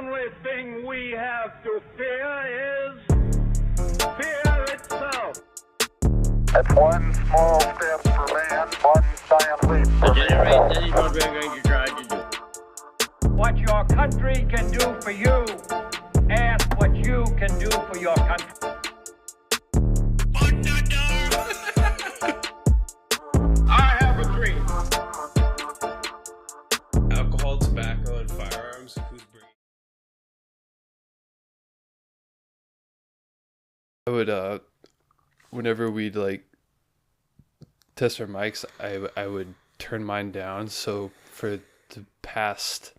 only thing we have to fear is fear itself. It's one small step for man, one giant leap for Generate, this is what we're going to try to do. What your country can do for you, ask what you can do for your country. I have a dream. Alcohol, tobacco, and firearms. Who's bringing? I would, whenever we'd like test our mics, I would turn mine down. So for the past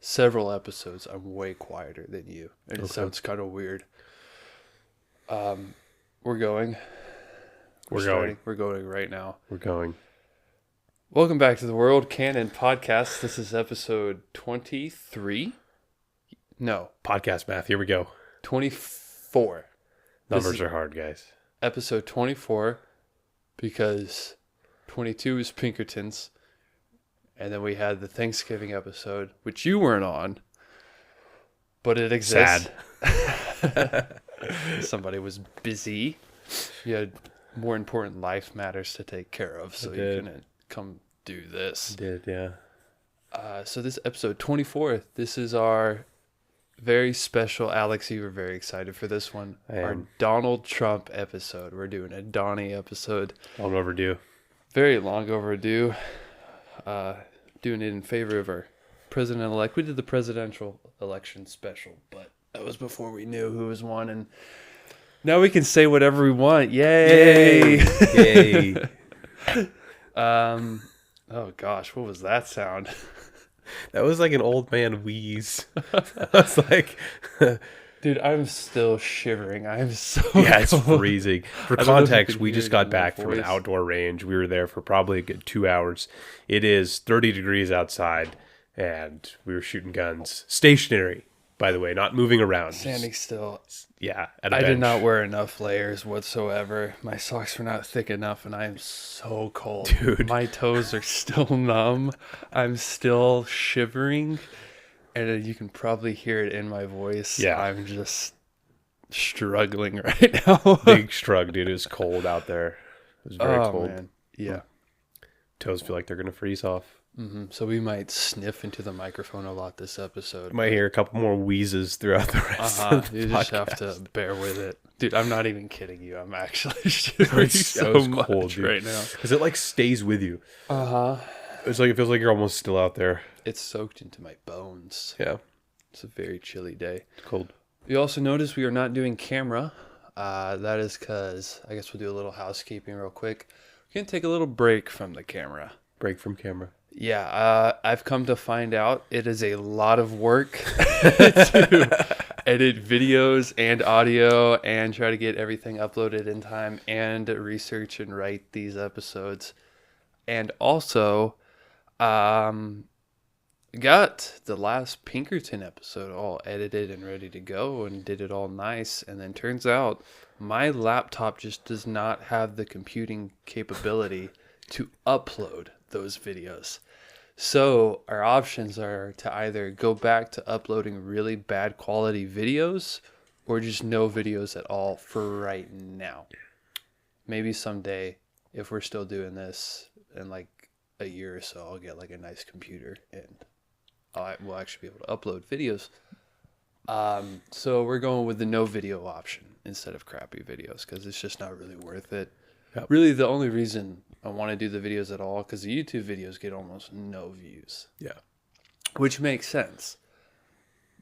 several episodes, I'm way quieter than you. And it sounds kind of weird. We're going. We're going right now. We're going. Welcome back to the World Canon Podcast. This is episode 23. No. Podcast math. Here we go. 24. Numbers are hard, guys. Episode 24, because 22 is Pinkertons, and then we had the Thanksgiving episode, which you weren't on, but it exists. Sad. Somebody was busy. You had more important life matters to take care of, so you couldn't come do this. I did, yeah. So this episode 24, this is our very special, Alex, you were very excited for this one. Our Donald Trump episode. We're doing a Donnie episode. Long overdue. Very long overdue. Doing it in favor of our president-elect. We did the presidential election special, but that was before we knew who was won. And now we can say whatever we want. Yay! Yay! Oh gosh, what was that sound? That was like an old man wheeze. I was like, dude, I'm still shivering. I'm so yeah, it's cold. freezing. For I don't know if you context, can we hear just it got in my back from an voice. outdoor range. We were there for probably a good 2 hours. It is 30 degrees outside, and we were shooting guns. Stationary, by the way, not moving around. Standing still. Yeah, at a I bench. did not wear enough layers whatsoever. My socks were not thick enough, and I am so cold. Dude. My toes are still numb. I'm still shivering, and you can probably hear it in my voice. Yeah. I'm just struggling right now. Big shrug, dude. It was cold out there. It was very cold. Man. Yeah. Toes feel like they're going to freeze off. So we might sniff into the microphone a lot this episode. You might hear a couple more wheezes throughout the rest of the You podcast. just have to bear with it. Dude, I'm not even kidding you. I'm actually shivering so was much cold, dude. right now. Because it like stays with you. Uh-huh. It's like it feels like you're almost still out there. It's soaked into my bones. Yeah. It's a very chilly day. It's cold. You also notice we are not doing camera. That is because, I guess we'll do a little housekeeping real quick. We're going to take a little break from the camera. Break from camera. Yeah, I've come to find out it is a lot of work to edit videos and audio and try to get everything uploaded in time and research and write these episodes. And also, got the last Pinkerton episode all edited and ready to go and did it all nice. And then turns out my laptop just does not have the computing capability to upload those videos. So our options are to either go back to uploading really bad quality videos or just no videos at all for right now. Maybe someday, if we're still doing this in like a year or so, I'll get like a nice computer and we'll actually be able to upload videos. So we're going with the no video option instead of crappy videos because it's just not really worth it. Yep. Really, the only reason I want to do the videos at all because the YouTube videos get almost no views. Yeah. Which makes sense.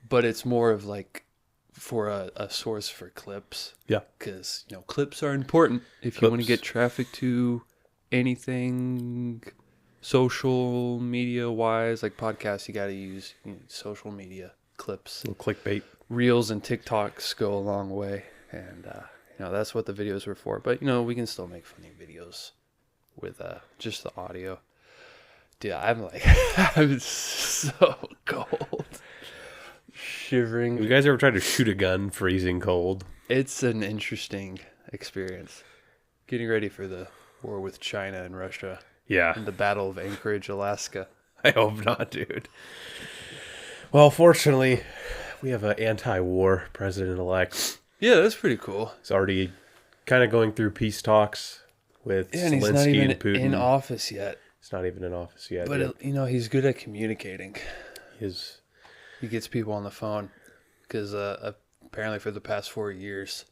But it's more of like for a source for clips. Yeah. Because, clips are important if you want to get traffic to anything social media wise. Like podcasts, you got to use social media clips. A little clickbait. Reels and TikToks go a long way. And, that's what the videos were for. But, we can still make funny videos with just the audio. Dude, I'm so cold. Shivering. Have you guys ever tried to shoot a gun freezing cold? It's an interesting experience. Getting ready for the war with China and Russia. Yeah. And the Battle of Anchorage, Alaska. I hope not, dude. Well, fortunately, We have an anti-war president-elect. Yeah, that's pretty cool. He's already kind of going through peace talks with Yeah, and he's not Zelensky even and Putin. in office yet. He's not even in office yet. But, he's good at communicating. He gets people on the phone. Because apparently for the past 4 years,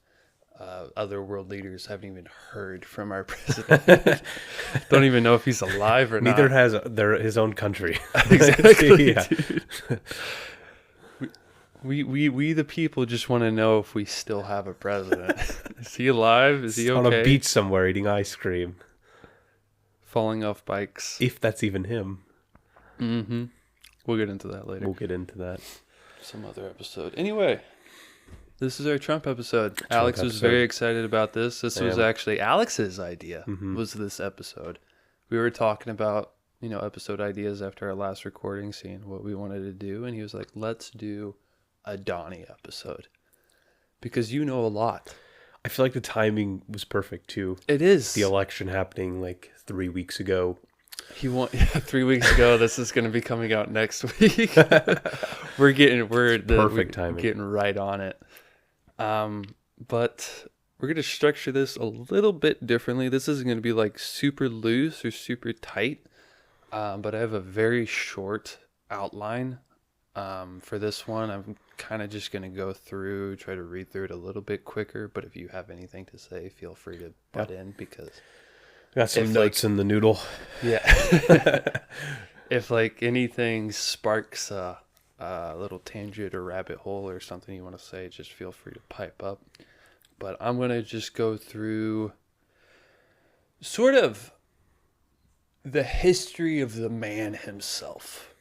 other world leaders haven't even heard from our president. Don't even know if he's alive or not. Neither has his own country. Exactly, Yeah. dude. We the people just want to know if we still have a president. Is he alive? Is he okay? On a beach somewhere eating ice cream. Falling off bikes. If that's even him. Mm-hmm. We'll get into that later. We'll get into that. Some other episode. Anyway, this is our Trump episode. Alex was very excited about this. This was actually Alex's idea, was this episode. We were talking about, episode ideas after our last recording, seeing what we wanted to do. And he was like, let's do a Donnie episode. Because you know a lot. I feel like the timing was perfect, too. It is. The election happening like 3 weeks ago. He won 3 weeks ago. This is going to be coming out next week. We're getting right on it. But we're going to structure this a little bit differently. This isn't going to be like super loose or super tight. But I have a very short outline for this one. I'm kind of just going to try to read through it a little bit quicker. But if you have anything to say, feel free to butt in because... Got some notes in the noodle. Yeah. If anything sparks a little tangent or rabbit hole or something you want to say, just feel free to pipe up. But I'm going to just go through sort of the history of the man himself.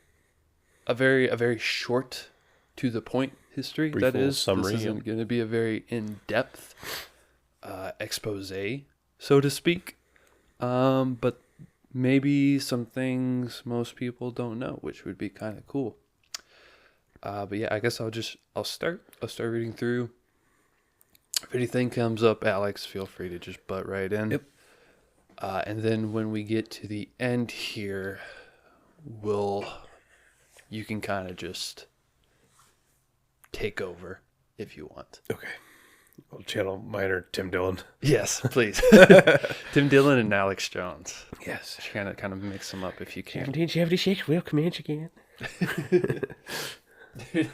A very short, to the point history. Brief that is. Summary. This isn't going to be a very in-depth expose, so to speak. But maybe some things most people don't know, which would be kind of cool. But yeah, I guess I'll start reading through. If anything comes up, Alex, feel free to just butt right in. Yep. And then when we get to the end here, you can kind of just take over if you want. Okay. I'll channel mine or Tim Dillon. Yes, please. Tim Dillon and Alex Jones. Yes. Kind of mix them up if you can. 1776, we'll command you again. Dude,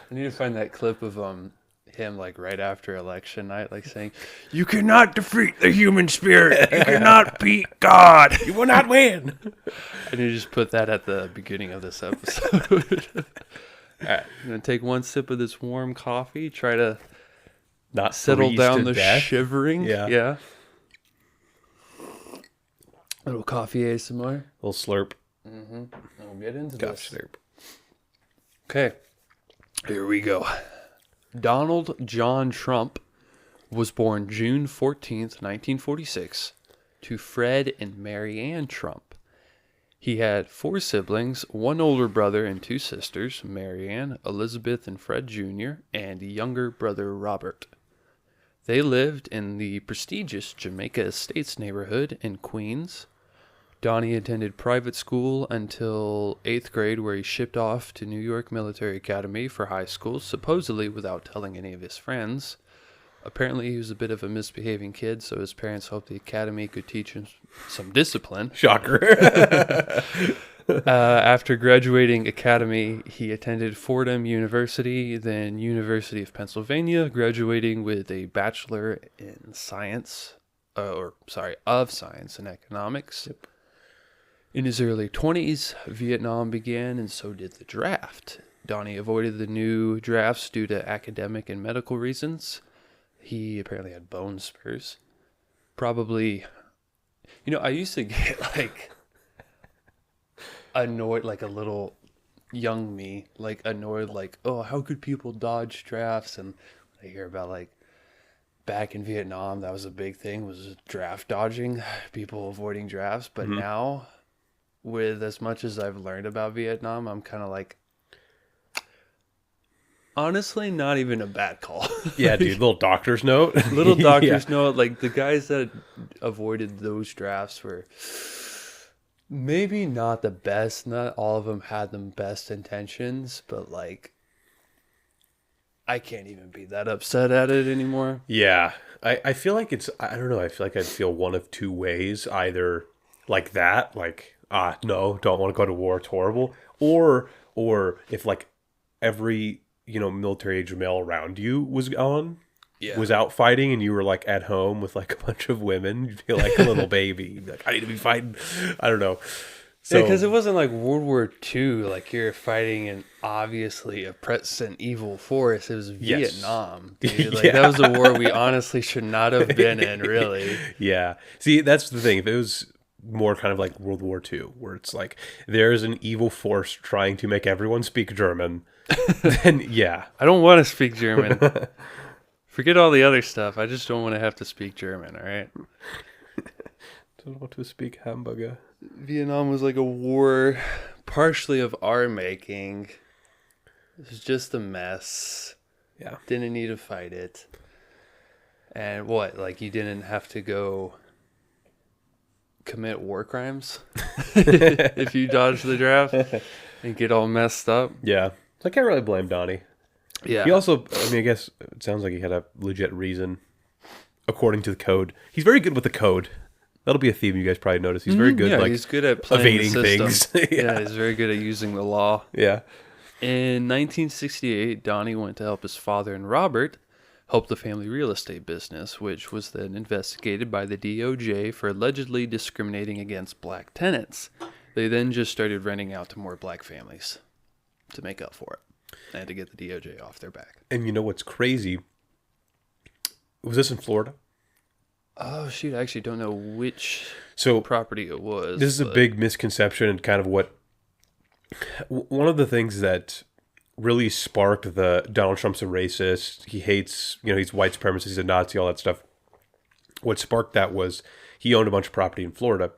I need to find that clip of him right after election night, saying, "You cannot defeat the human spirit. You cannot beat God. You will not win." I need to just put that at the beginning of this episode. All right, I'm gonna take one sip of this warm coffee. Try to not settle down the death. shivering. Yeah. Little coffee ASMR. Little slurp. Mm-hmm. We'll get into Gosh, this. slurp. Okay, here we go. Donald John Trump was born June 14th, 1946, to Fred and Mary Ann Trump. He had 4 siblings, 1 older brother and 2 sisters, Mary Ann, Elizabeth, and Fred Jr., and a younger brother, Robert. They lived in the prestigious Jamaica Estates neighborhood in Queens. Donnie attended private school until 8th grade, where he shipped off to New York Military Academy for high school, supposedly without telling any of his friends. Apparently, he was a bit of a misbehaving kid, so his parents hoped the academy could teach him some discipline. Shocker. After graduating academy, he attended Fordham University, then University of Pennsylvania, graduating with a Bachelor in Science, of Science and Economics. Yep. In his early 20s, Vietnam began, and so did the draft. Donnie avoided the new drafts due to academic and medical reasons. He apparently had bone spurs. Probably, I used to get annoyed, a little young me, annoyed, oh, how could people dodge drafts? And I hear about back in Vietnam, that was a big thing, was draft dodging, people avoiding drafts. But now, with as much as I've learned about Vietnam, I'm kind of honestly, not even a bad call. Yeah, dude, little doctor's note. Little doctor's note. The guys that avoided those drafts were maybe not the best. Not all of them had the best intentions, but I can't even be that upset at it anymore. Yeah. I feel like I don't know. I feel like I'd feel one of two ways. Either like that, like, no, don't want to go to war. It's horrible. Or if like every, military age male around you was was out fighting and you were like at home with like a bunch of women, you'd feel like a little baby. You'd be like, I need to be fighting. I don't know. So, because it wasn't like World War II, like you're fighting in obviously oppressive and evil force. It was Yes. Vietnam, dude. Like Yeah. that was a war we honestly should not have been in, really. Yeah. See, that's the thing. If it was more kind of like World War II, where it's like there's an evil force trying to make everyone speak German, then yeah. I don't want to speak German. Forget all the other stuff. I just don't want to have to speak German, all right? Don't want to speak hamburger. Vietnam was like a war partially of our making. It was just a mess. Yeah. Didn't need to fight it. And what? Like you didn't have to go commit war crimes if you dodge the draft and get all messed up? Yeah. I can't really blame Donnie. Yeah. He also, I guess it sounds like he had a legit reason according to the code. He's very good with the code. That'll be a theme you guys probably notice. He's very good, he's good at playing evading the system. things. Yeah, he's very good at using the law. Yeah. In 1968, Donnie went to help his father and Robert help the family real estate business, which was then investigated by the DOJ for allegedly discriminating against black tenants. They then just started renting out to more black families to make up for it and to get the DOJ off their back. And you know what's crazy? Was this in Florida? Oh, shoot. I actually don't know which So property it was. this is a big misconception and kind of what one of the things that really sparked the Donald Trump's a racist. He hates, he's white supremacist, he's a Nazi, all that stuff. What sparked that was he owned a bunch of property in Florida.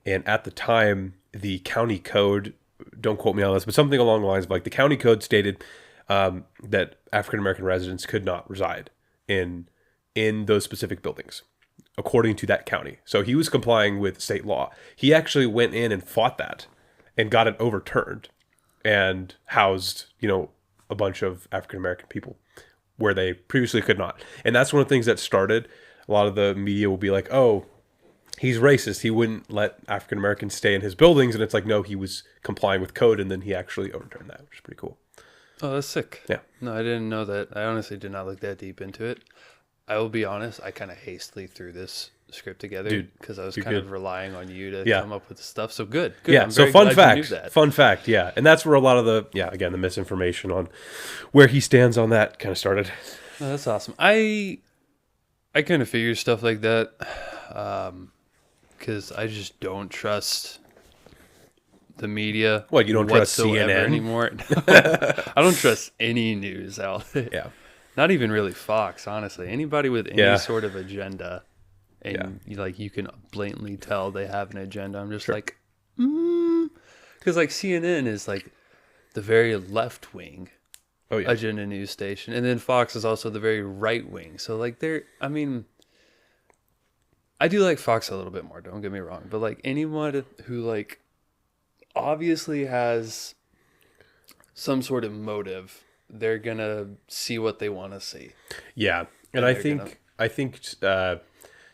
And at the time, the county code, don't quote me on this, but something along the lines of like the county code stated that African-American residents could not reside in those specific buildings, according to that county. So he was complying with state law. He actually went in and fought that and got it overturned and housed, a bunch of African-American people where they previously could not. And that's one of the things that started. A lot of the media will be like, oh, he's racist. He wouldn't let African-Americans stay in his buildings. And it's like, no, he was complying with code. And then he actually overturned that, which is pretty cool. Oh, that's sick. Yeah. No, I didn't know that. I honestly did not look that deep into it. I will be honest, I kind of hastily threw this script together because I was kind of relying on you to come up with the stuff. So good. Yeah. I'm So very fun glad you knew fact. that. Fun fact. Yeah. And that's where a lot of the misinformation on where he stands on that kind of started. No, that's awesome. I kind of figure stuff like that because I just don't trust the media. What, you don't trust whatsoever CNN anymore? I don't trust any news outlet. Yeah. Not even really Fox, honestly. Anybody with any sort of agenda, and you can blatantly tell they have an agenda. I'm just like, because like CNN is like the very left wing agenda news station, and then Fox is also the very right wing. So like I do like Fox a little bit more. Don't get me wrong, but like anyone who like obviously has some sort of motive, they're gonna see what they want to see. Yeah, and I think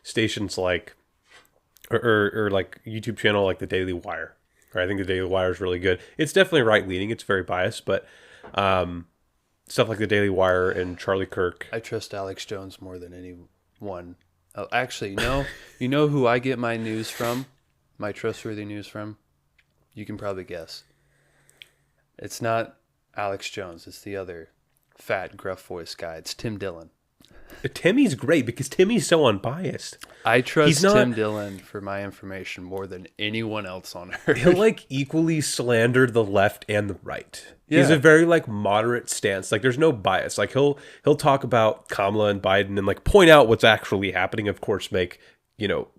stations like or like YouTube channel like the Daily Wire, or I think the Daily Wire is really good. It's definitely right leaning. It's very biased, but stuff like the Daily Wire and Charlie Kirk. I trust Alex Jones more than anyone. Oh, actually, you know who I get my news from, my trustworthy news from. You can probably guess. It's not Alex Jones. It's the other fat, gruff voice guy. It's Tim Dillon. Timmy's great because Timmy's so unbiased. I trust Tim Dillon for my information more than anyone else on earth. He'll like equally slander the left and the right. Yeah. He's a very like moderate stance. Like there's no bias. Like he'll talk about Kamala and Biden and like point out what's actually happening. Of course, make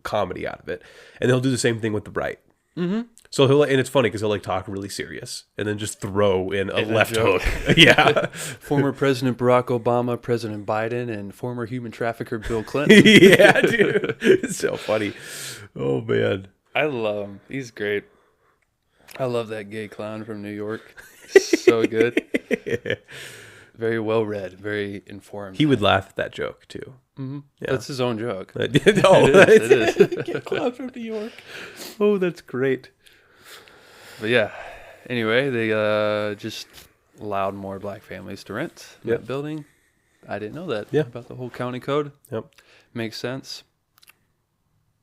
comedy out of it, and he'll do the same thing with the right. Mm-hmm. So and it's funny because he'll like talk really serious and then just throw in a left hook. Yeah. Former President Barack Obama, President Biden, and former human trafficker Bill Clinton. Yeah, dude. It's so funny. Oh, man. I love him. He's great. I love that gay clown from New York. So good. very well read, very informed. He would laugh at that joke too. Mm-hmm. Yeah. That's his own joke. No, It is. Get clouds from New York. Oh, that's great. But yeah, anyway, they just allowed more black families to rent in Yep. that building. I didn't know that Yeah. about the whole county code. Yep. Makes sense.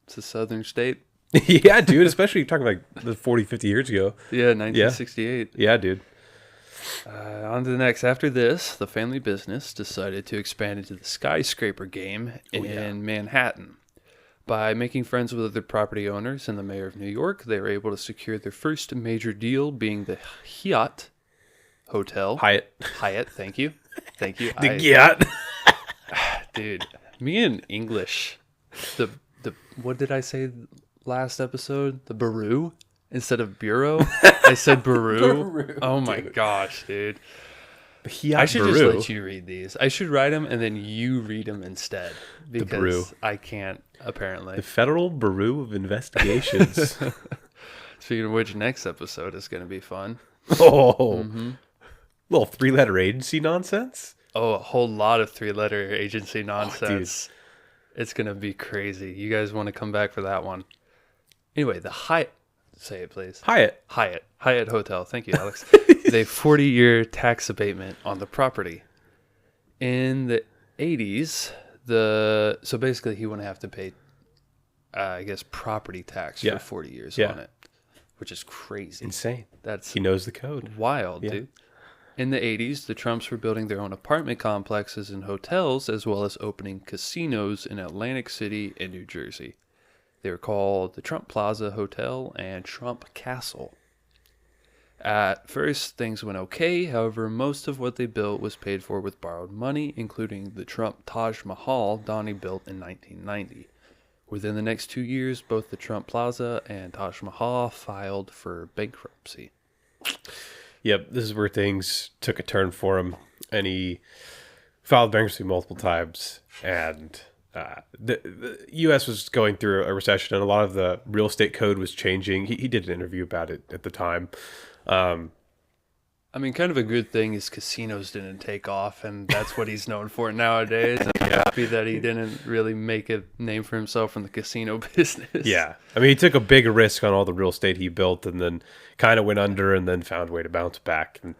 It's a southern state. Yeah, dude. Especially talking like the 40, 50 years ago. Yeah, 1968. Yeah, dude. On to the next. After this, the family business decided to expand into the skyscraper game in Manhattan. By making friends with other property owners and the mayor of New York, they were able to secure their first major deal, being the Hyatt Hotel. Hyatt. Thank you. Thank you. The yacht. Dude, me in English, the what did I say last episode? The Baru instead of bureau. I said Baru. Oh my gosh, dude. I should just let you read these. I should write them and then you read them instead because I can't apparently. The Federal Bureau of Investigations. Speaking of which, next episode is going to be fun. Oh, little 3-letter agency nonsense. Oh, a whole lot of 3-letter agency nonsense. It's going to be crazy. You guys want to come back for that one. Anyway, the Hyatt. Say it, please. Hyatt Hotel. Thank you, Alex. They 40-year tax abatement on the property. In the 80s, so basically he wouldn't have to pay, I guess, property tax for 40 years on it, which is crazy. Insane. That's He knows the code. wild, dude. In the 80s, the Trumps were building their own apartment complexes and hotels, as well as opening casinos in Atlantic City and New Jersey. They were called the Trump Plaza Hotel and Trump Castle. At first, things went okay. However, most of what they built was paid for with borrowed money, including the Trump Taj Mahal Donnie built in 1990. Within the next 2 years, both the Trump Plaza and Taj Mahal filed for bankruptcy. Yep, this is where things took a turn for him, and he filed bankruptcy multiple times, and the U.S. was going through a recession, and a lot of the real estate code was changing. He did an interview about it at the time. I mean, kind of a good thing is casinos didn't take off, and that's what he's known for nowadays. I'm happy that he didn't really make a name for himself in the casino business. Yeah. I mean, he took a big risk on all the real estate he built and then kind of went under and then found a way to bounce back and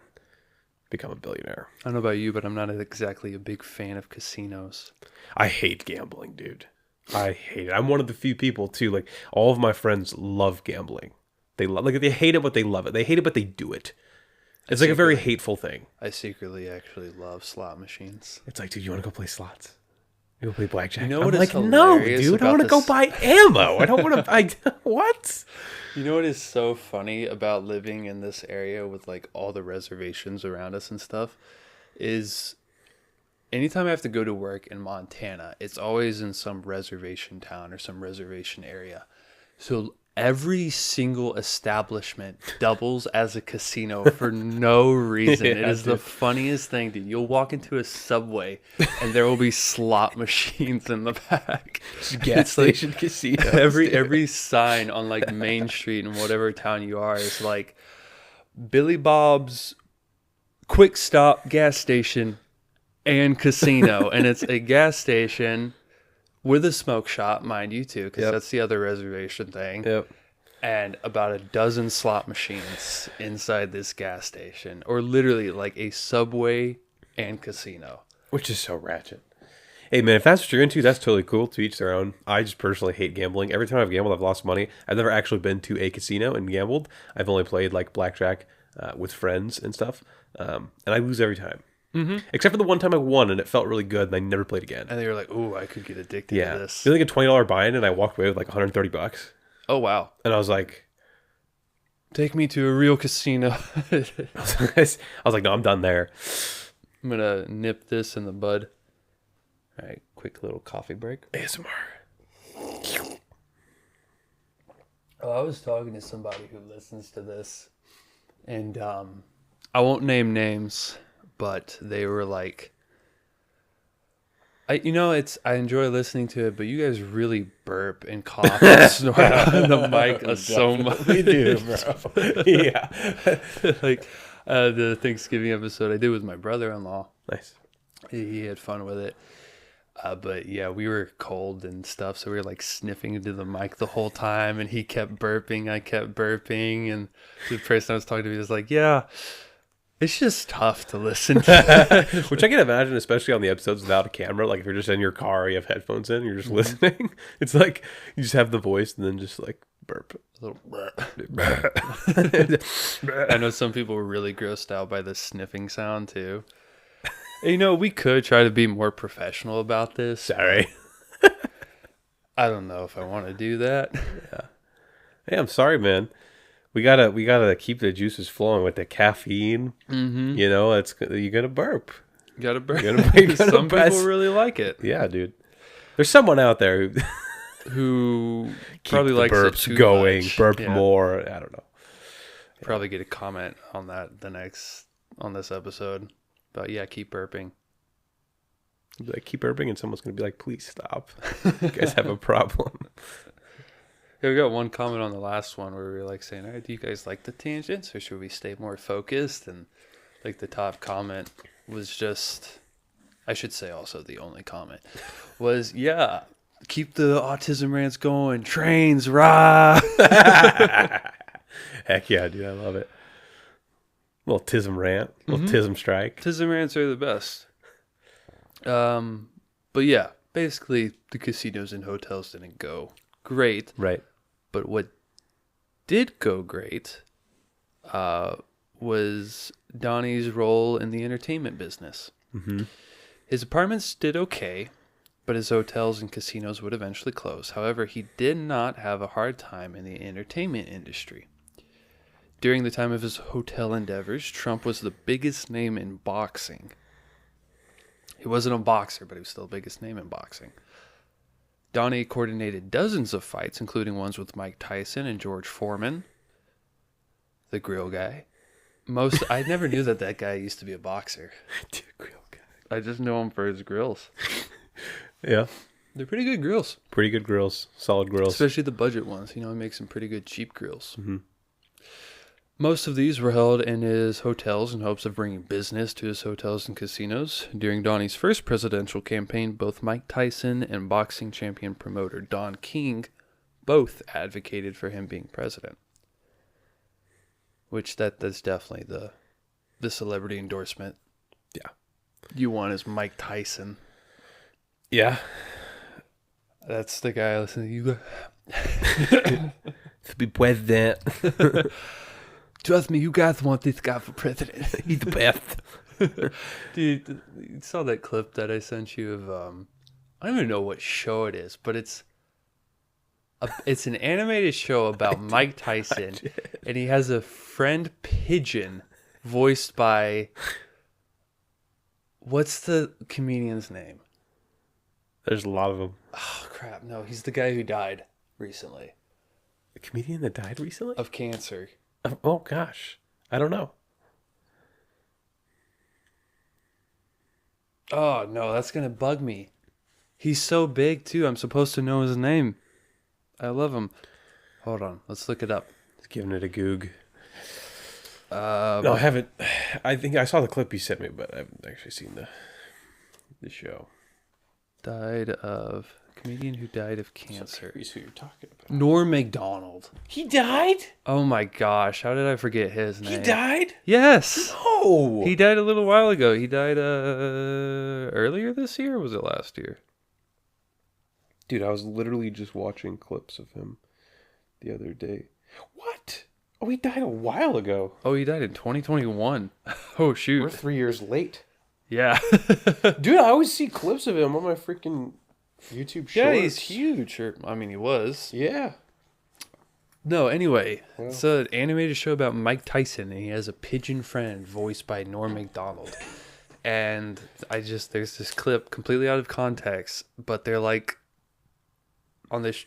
become a billionaire. I don't know about you, but I'm not exactly a big fan of casinos. I hate gambling, dude. I hate it. I'm one of the few people, too. Like, all of my friends love gambling. They hate it, but they love it. They hate it, but they do it. It's like a very hateful thing. I secretly actually love slot machines. It's like, dude, you want to go play slots? You want to play blackjack? You know I'm what is like, no, hilarious dude. I about want to go this- buy ammo. I don't want to. What? You know what is so funny about living in this area with like all the reservations around us and stuff is anytime I have to go to work in Montana, it's always in some reservation town or some reservation area. So every single establishment doubles as a casino for no reason. It is the funniest thing, dude. You'll walk into a Subway and there will be slot machines in the back. Gas station casino. Every sign on like Main Street in whatever town you are is like Billy Bob's Quick Stop gas station and casino. And it's a gas station with a smoke shop, mind you, too, because that's the other reservation thing. Yep. And about a dozen slot machines inside this gas station. Or literally like a Subway and casino. Which is so ratchet. Hey, man, if that's what you're into, that's totally cool. To each their own. I just personally hate gambling. Every time I've gambled, I've lost money. I've never actually been to a casino and gambled. I've only played like blackjack with friends and stuff. And I lose every time. Mm-hmm. Except for the one time I won and it felt really good and I never played again. And they were like, ooh, I could get addicted to this. It was like a $20 buy-in and I walked away with like $130. Oh, wow. And I was like... Take me to a real casino. I was like, no, I'm done there. I'm going to nip this in the bud. All right, quick little coffee break. ASMR. Oh, I was talking to somebody who listens to this. And I won't name names, but they were like, I enjoy listening to it, but you guys really burp and cough and snort on the mic so much. We do, bro. Yeah. Like the Thanksgiving episode I did with my brother-in-law. Nice. He had fun with it. But yeah, we were cold and stuff, so we were like sniffing into the mic the whole time, and he kept burping, I kept burping, and the person I was talking to was like, yeah, it's just tough to listen to. Which I can imagine, especially on the episodes without a camera. Like if you're just in your car, you have headphones in, you're just listening. It's like you just have the voice and then just like burp. A little I know some people were really grossed out by the sniffing sound too. You know, we could try to be more professional about this. Sorry. I don't know if I want to do that. Hey, I'm sorry, man. We gotta keep the juices flowing with the caffeine. Mm-hmm. You know, you're gonna burp. You gotta burp. Some people really like it. Yeah, dude. There's someone out there who keep probably the likes it burps too going, much. burp Yeah. more. I don't know. Probably get a comment on that on this episode. But yeah, keep burping. Like, keep burping, and someone's gonna be like, "Please stop. You guys have a problem." Yeah, we got one comment on the last one where we were like saying, "All right, do you guys like the tangents, or should we stay more focused?" And like the top comment was just, I should say also the only comment was, "Yeah, keep the autism rants going. Trains, rah." Heck yeah, dude, I love it. Little tism rant, little tism strike. Autism rants are the best. But yeah, basically the casinos and hotels didn't go great. Right. But what did go great was Donnie's role in the entertainment business. Mm-hmm. His apartments did okay, but his hotels and casinos would eventually close. However, he did not have a hard time in the entertainment industry. During the time of his hotel endeavors, Trump was the biggest name in boxing. He wasn't a boxer, but he was still the biggest name in boxing. Donnie coordinated dozens of fights, including ones with Mike Tyson and George Foreman, the grill guy. I never knew that guy used to be a boxer. Dude, grill guy. I just know him for his grills. Yeah. They're pretty good grills. Pretty good grills. Solid grills. Especially the budget ones. You know, he makes some pretty good cheap grills. Mm-hmm. Most of these were held in his hotels in hopes of bringing business to his hotels and casinos. During Donnie's first presidential campaign, both Mike Tyson and boxing champion promoter Don King both advocated for him being president. Which that's definitely the celebrity endorsement. Yeah. You want is Mike Tyson. Yeah. That's the guy listening to you. To be president. Trust me, you guys want this guy for president. He's the best. Dude, you saw that clip that I sent you of, I don't even know what show it is, but it's an animated show about Mike Tyson, and he has a friend pigeon voiced by, what's the comedian's name? There's a lot of them. Oh, crap. No, he's the guy who died recently. A comedian that died recently? Of cancer. Oh, gosh. I don't know. Oh, no, that's going to bug me. He's so big, too. I'm supposed to know his name. I love him. Hold on. Let's look it up. Just giving it a goog. No, I haven't. I think I saw the clip you sent me, but I haven't actually seen the show. Comedian who died of cancer. Who you're talking about? Norm Macdonald. He died? Oh my gosh, how did I forget his name? He died? Yes. No. He died a little while ago. He died earlier this year, or was it last year? Dude, I was literally just watching clips of him the other day. What? Oh, he died a while ago. Oh, he died in 2021. Oh, shoot. We're 3 years late. Yeah. Dude, I always see clips of him on my freaking YouTube shorts. Yeah, he's huge. I mean, he was. Yeah. No, anyway, it's an animated show about Mike Tyson, and he has a pigeon friend voiced by Norm Macdonald. And there's this clip completely out of context, but they're like on this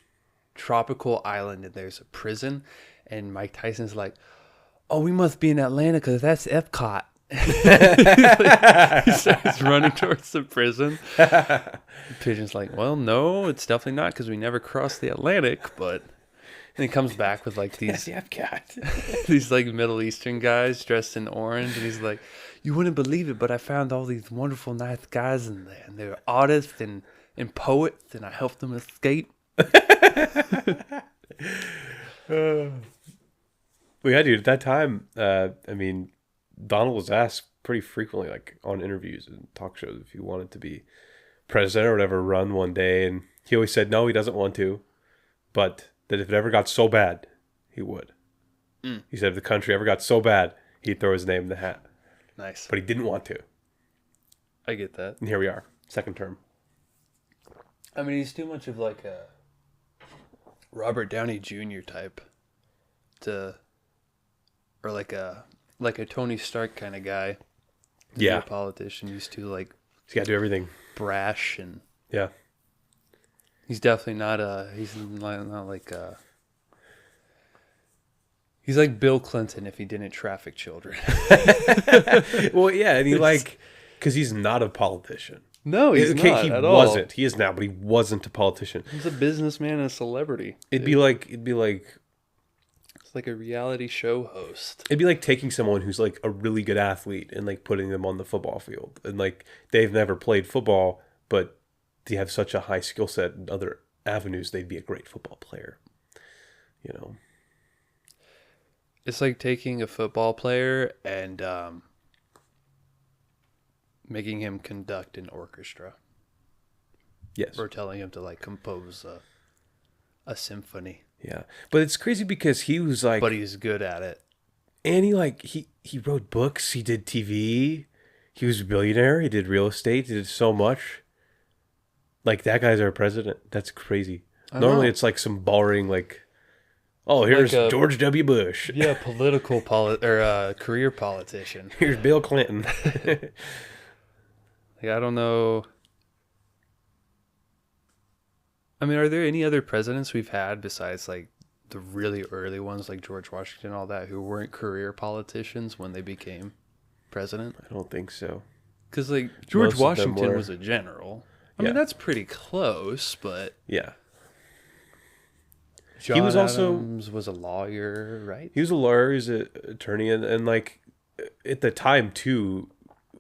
tropical island, and there's a prison, and Mike Tyson's like, "Oh, we must be in Atlanta because that's Epcot." He starts running towards the prison. The pigeon's like, "Well, no, it's definitely not because we never crossed the Atlantic." But and he comes back with like these Epcot. these like Middle Eastern guys dressed in orange, and he's like, You wouldn't believe it, but I found all these wonderful, nice guys in there, and they're artists and poets, and I helped them escape. Well, yeah, dude. At that time, I mean, Donald was asked pretty frequently, like on interviews and talk shows, if he wanted to be president or whatever, run one day, and he always said no, he doesn't want to, but that if it ever got so bad, he would. He said if the country ever got so bad, he'd throw his name in the hat. Nice. But he didn't want to. I get that. And here we are, second term. I mean, he's too much of like a Robert Downey Jr. type or like a Tony Stark kind of guy. To be a politician. He's too like. He's got to do everything. Brash and. Yeah. He's definitely not he's not like he's like Bill Clinton if he didn't traffic children. Well, yeah, and because he's not a politician. No, he's not he at wasn't. all. He is now, but he wasn't a politician. He's a businessman and a celebrity. It'd be like it's like a reality show host. it'd be like taking someone who's like a really good athlete and like putting them on the football field, and like they've never played football, but they have such a high skill set in other avenues, they'd be a great football player. You know, It's like taking a football player and making him conduct an orchestra. yes, Or telling him to like compose a symphony. yeah. But it's crazy because he was like, But he's good at it. and he wrote books, he did TV, he was a billionaire, he did real estate, he did so much. Like, that guy's our president. That's crazy. Normally know. it's like some boring, like, oh, here's Like a- George W. Bush. Yeah, career politician. Here's Bill Clinton. Like, I don't know. I mean, are there any other presidents we've had besides like the really early ones, like George Washington, and all that, who weren't career politicians when they became president? I don't think so. Because like George Most of them Washington were. was a general. I Yeah. mean, that's pretty close, but Yeah. John was also- Adams was a lawyer, right? He was a lawyer, he was an attorney, and like, at the time, too,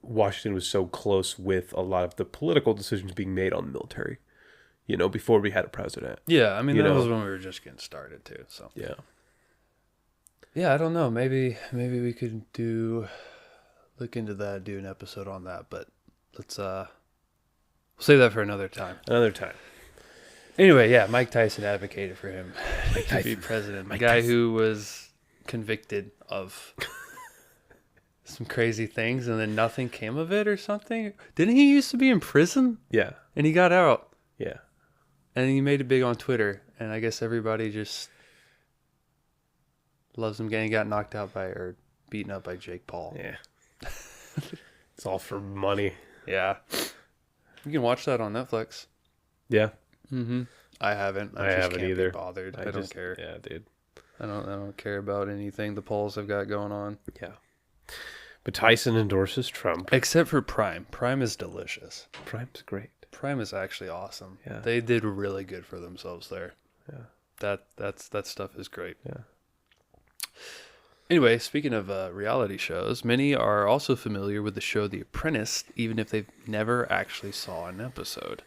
Washington was so close with a lot of the political decisions being made on the military, you know, before we had a president. Yeah, I mean, You that know. was when we were just getting started, too, so. Yeah. Yeah, I don't know. Maybe we could look into that, do an episode on that, but let's we'll save that for another time. Another time. Anyway, yeah, Mike Tyson advocated for him to be president. The guy who was convicted of some crazy things and then nothing came of it or something. Didn't he used to be in prison? Yeah. And he got out. Yeah. And he made it big on Twitter. And I guess everybody just loves him. He got knocked out by or beaten up by Jake Paul. Yeah. It's all for money. Yeah. You can watch that on Netflix. Yeah. Mm-hmm. I haven't. I just haven't can't either. Be bothered. I don't care. Yeah, dude. I don't care about anything the polls have got going on. Yeah. But Tyson endorses Trump. Except for Prime. Prime is delicious. Prime's great. Prime is actually awesome. Yeah. They did really good for themselves there. Yeah. That stuff is great. Yeah. Anyway, speaking of reality shows, many are also familiar with the show The Apprentice, even if they've never actually saw an episode.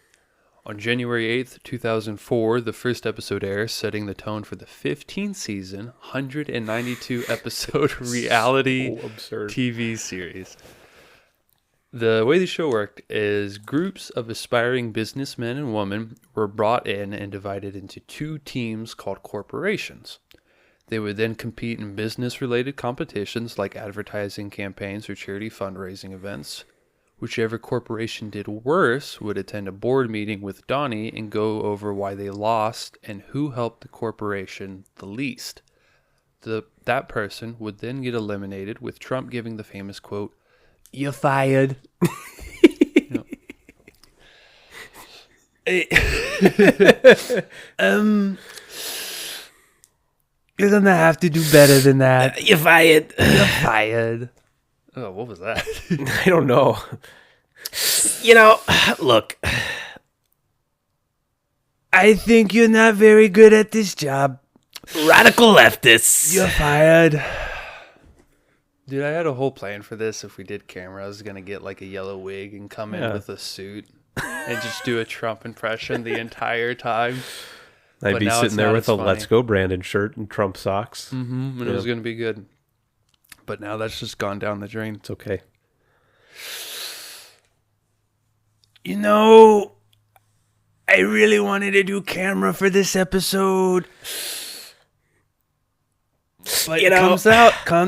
On January 8th, 2004, the first episode airs, setting the tone for the 15th season, 192-episode reality So absurd. TV series. The way the show worked is groups of aspiring businessmen and women were brought in and divided into two teams called corporations. They would then compete in business-related competitions like advertising campaigns or charity fundraising events. Whichever corporation did worse would attend a board meeting with Donnie and go over why they lost and who helped the corporation the least. That person would then get eliminated, with Trump giving the famous quote, "You're fired." You're gonna have to do better than that. You're fired. You're fired. Oh, what was that? I don't know. You know, look. I think you're not very good at this job. Radical leftists. You're fired. Dude, I had a whole plan for this. If we did camera, I was going to get like a yellow wig and come in with a suit and just do a Trump impression the entire time. I'd But be now sitting it's there not with as a funny. Let's Go Brandon shirt and Trump socks. And it was going to be good. But now that's just gone down the drain. It's okay. You know, I really wanted to do camera for this episode. But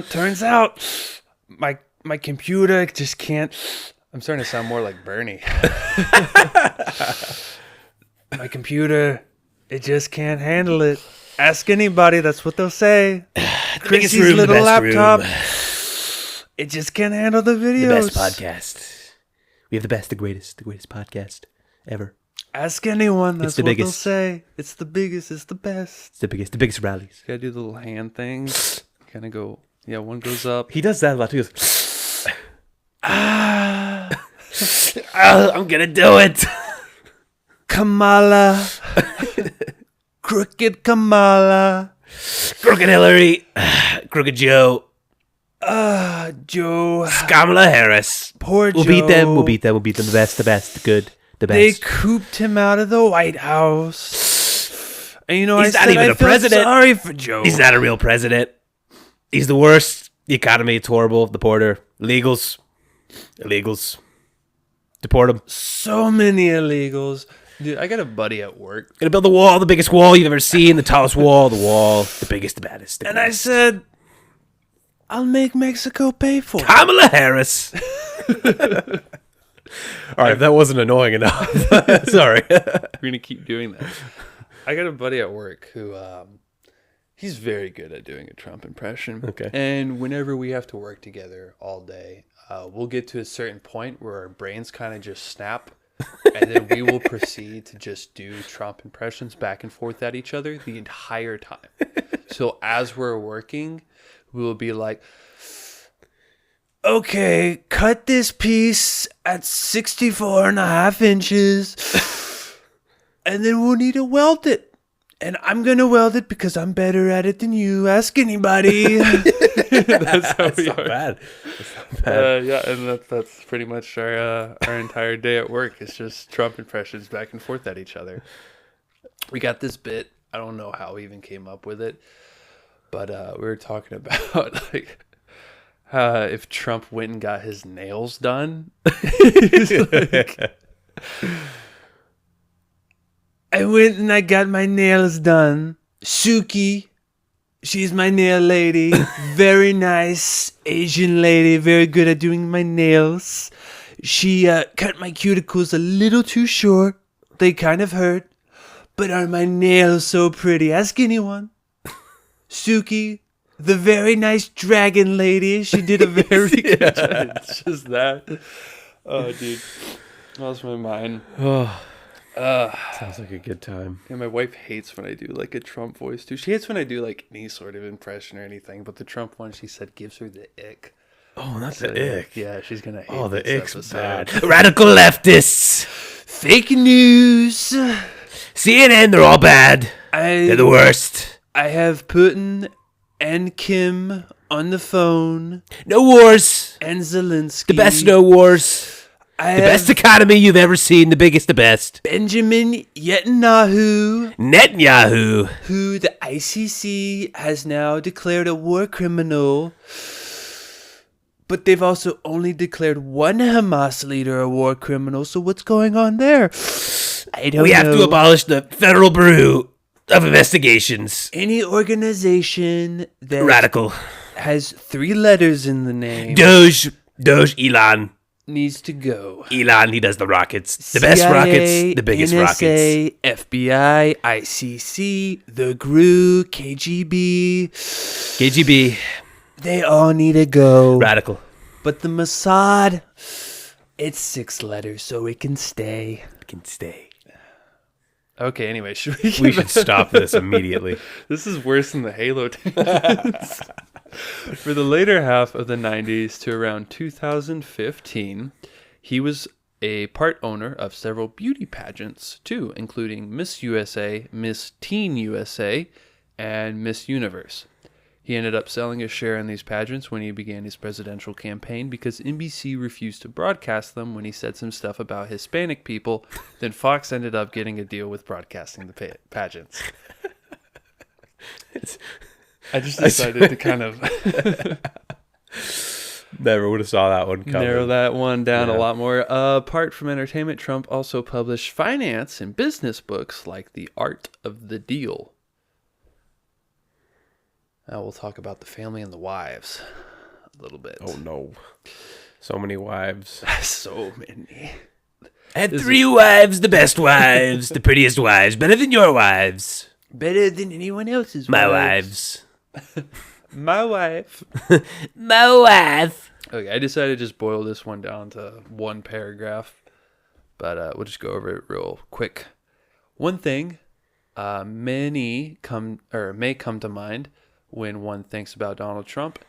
turns out, my computer just can't. I'm starting to sound more like Bernie. My computer, it just can't handle it. Ask anybody, that's what they'll say. Chrissy's room, the little best laptop, room. it just can't handle the videos. The best podcast. We have the best, the greatest podcast ever. Ask anyone, that's the what biggest. they'll say. It's the biggest, it's the best. It's the biggest rallies. Gotta do the little hand things. Kind of go, yeah, one goes up. He does that a lot too. He goes, I'm gonna do it. Kamala. Crooked Kamala. Crooked Hillary. Crooked Joe. Joe. Kamala Harris. Poor We'll Joe. beat them. We'll beat them. We'll beat them. The best, the good, the They best. cooped him out of the White House. And you know, He's I not said even I a felt president. sorry for Joe. He's not a real president. He's the worst. The economy, it's horrible. The border. Illegals. Deport them. So many illegals. Dude, I got a buddy at work. Gonna build the wall, the biggest wall you've ever seen, the tallest wall, the biggest, the baddest. The And I best. said, I'll make Mexico pay for it. Kamala Harris. All right, that wasn't annoying enough. Sorry. We're going to keep doing that. I got a buddy at work who, he's very good at doing a Trump impression. Okay. And whenever we have to work together all day, we'll get to a certain point where our brains kind of just snap. And then we will proceed to just do Trump impressions back and forth at each other the entire time. So as we're working, we will be like, okay, cut this piece at 64.5 inches. And then we'll need to weld it. And I'm going to weld it because I'm better at it than you. Ask anybody. That's how we are. Bad. That's not bad. Yeah, and that's pretty much our entire day at work. It's just Trump impressions back and forth at each other. We got this bit. I don't know how we even came up with it. But we were talking about like if Trump went and got his nails done. He's like, I went and I got my nails done. Suki, she's my nail lady. Very nice Asian lady. Very good at doing my nails. She cut my cuticles a little too short. They kind of hurt. But are my nails so pretty? Ask anyone. Suki, the very nice dragon lady. She did a very good job. It's just that. Oh, dude. Lost my mind. Sounds like a good time. Yeah, my wife hates when I do like a Trump voice too. She hates when I do like any sort of impression or anything, but the Trump one she said gives her the ick. Oh, not So, the ick. Yeah, she's gonna hate Oh, the this ick's episode. bad. Radical leftists. Fake news. CNN, they're all bad. They're the worst. I have Putin and Kim on the phone No wars. and Zelensky. The best no wars. I The have best economy you've ever seen. The biggest, the best. Benjamin Netanyahu, Netanyahu. who the ICC has now declared a war criminal. But they've also only declared one Hamas leader a war criminal. So what's going on there? I don't know. We have to abolish the Federal Bureau of Investigations. Any organization that Radical. has 3 letters in the name Doge, Elon. needs to go. Elon, he does the rockets. The best CIA, rockets, the biggest rockets. NSA, FBI, ICC, the GRU, KGB. KGB, They all need to go. radical. But the Mossad, it's 6 letters, so it can stay. Can stay. Okay, anyway, We should stop this immediately. This is worse than the Halo tangents. For the later half of the 90s to around 2015, he was a part owner of several beauty pageants, too, including Miss USA, Miss Teen USA, and Miss Universe. He ended up selling a share in these pageants when he began his presidential campaign because NBC refused to broadcast them when he said some stuff about Hispanic people. Then Fox ended up getting a deal with broadcasting the pageants. I just decided to kind of never would have saw that one coming. narrow that one down a lot more. Apart from entertainment, Trump also published finance and business books like The Art of the Deal. Now we'll talk about the family and the wives a little bit. Oh no, so many wives. So many. I had 3 wives, the best wives, the prettiest wives, better than your wives. Better than anyone else's My wives. wives. My wife. My wife. Okay, I decided to just boil this one down to one paragraph, but we'll just go over it real quick. One thing may come to mind when one thinks about Donald Trump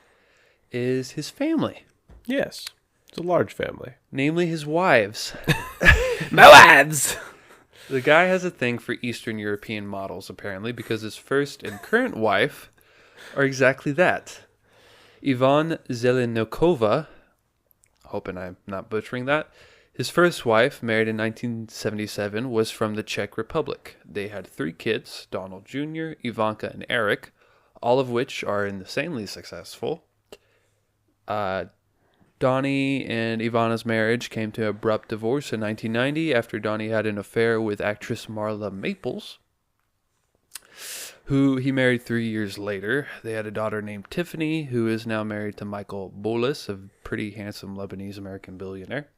is his family, Yes, it's a large family. namely his wives. My wives. The guy has a thing for Eastern European models, apparently, because his first and current wife are exactly that. Ivan Zelenikova, hoping I'm not butchering that. His first wife, married in 1977, was from the Czech Republic. They had 3 kids, Donald Jr., Ivanka, and Eric, all of which are insanely successful. Donnie and Ivana's marriage came to abrupt divorce in 1990 after Donnie had an affair with actress Marla Maples, who he married 3 years later. They had a daughter named Tiffany, who is now married to Michael Bolas, a pretty handsome Lebanese-American billionaire.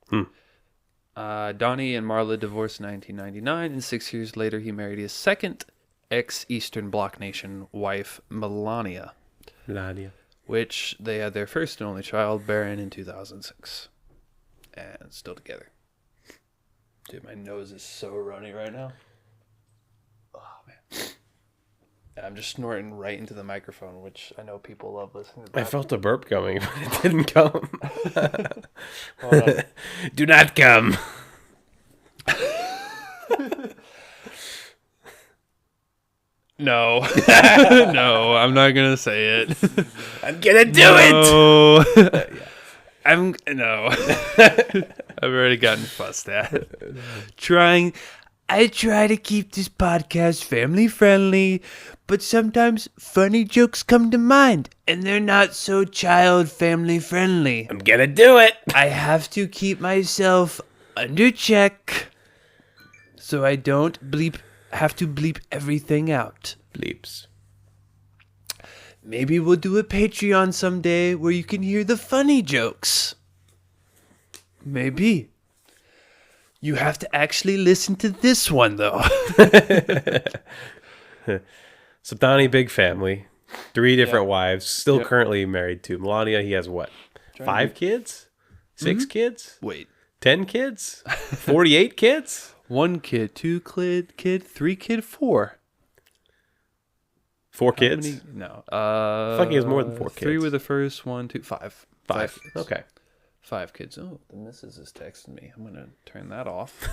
Donnie and Marla divorced in 1999, and 6 years later he married his second ex-Eastern Bloc nation wife, Melania, which they had their first and only child, Baron, in 2006. And still together. Dude, my nose is so runny right now. Oh, man. I'm just snorting right into the microphone, which I know people love listening to that. I felt a burp coming, but it didn't come. Hold on. Do not come. No. No, I'm not going to say it. I'm gonna do it. No. I've already gotten fussed at. I try to keep this podcast family friendly, but sometimes funny jokes come to mind, and they're not so child family friendly. I'm gonna do it. I have to keep myself under check, so I don't have to bleep everything out. Bleeps. Maybe we'll do a Patreon someday where you can hear the funny jokes. Maybe. You have to actually listen to this one, though. So Donnie, big family, 3 different wives, still currently married to Melania. He has what? 5 kids? 6 kids? Wait. 10 kids? 48 kids? 1 kid, 2 kid, 3 kid, 4. 4 kids? How many? No. Fuck, he has more than 4 kids. 3 with the first, 1, 2, 5. 5. kids. Okay. 5 kids. Oh, the missus is texting me. I'm going to turn that off.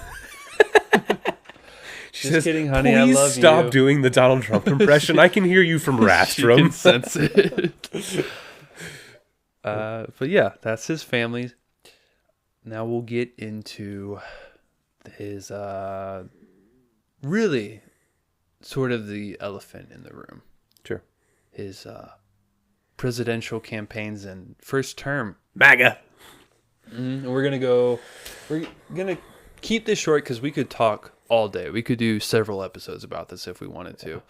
She Just says, kidding, honey. I please love stop you." doing the Donald Trump impression. I can hear you from She can Rastrum. sense it. But yeah, that's his family. Now we'll get into his really sort of the elephant in the room. Sure. His presidential campaigns and first term. MAGA. We're gonna keep this short because we could talk all day. We could do several episodes about this if we wanted to.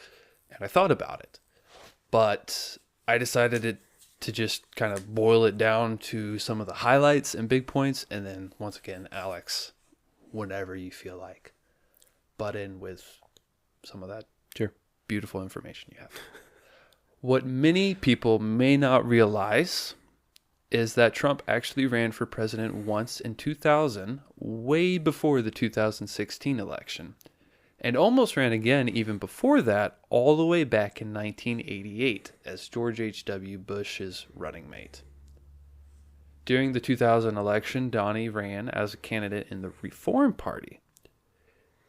And I thought about it, but I decided to just kind of boil it down to some of the highlights and big points. And then once again, Alex, whenever you feel like, butt in with some of that beautiful information you have. What many people may not realize is that Trump actually ran for president once in 2000, way before the 2016 election, and almost ran again even before that, all the way back in 1988 as George H.W. Bush's running mate. During the 2000 election, Donnie ran as a candidate in the Reform Party.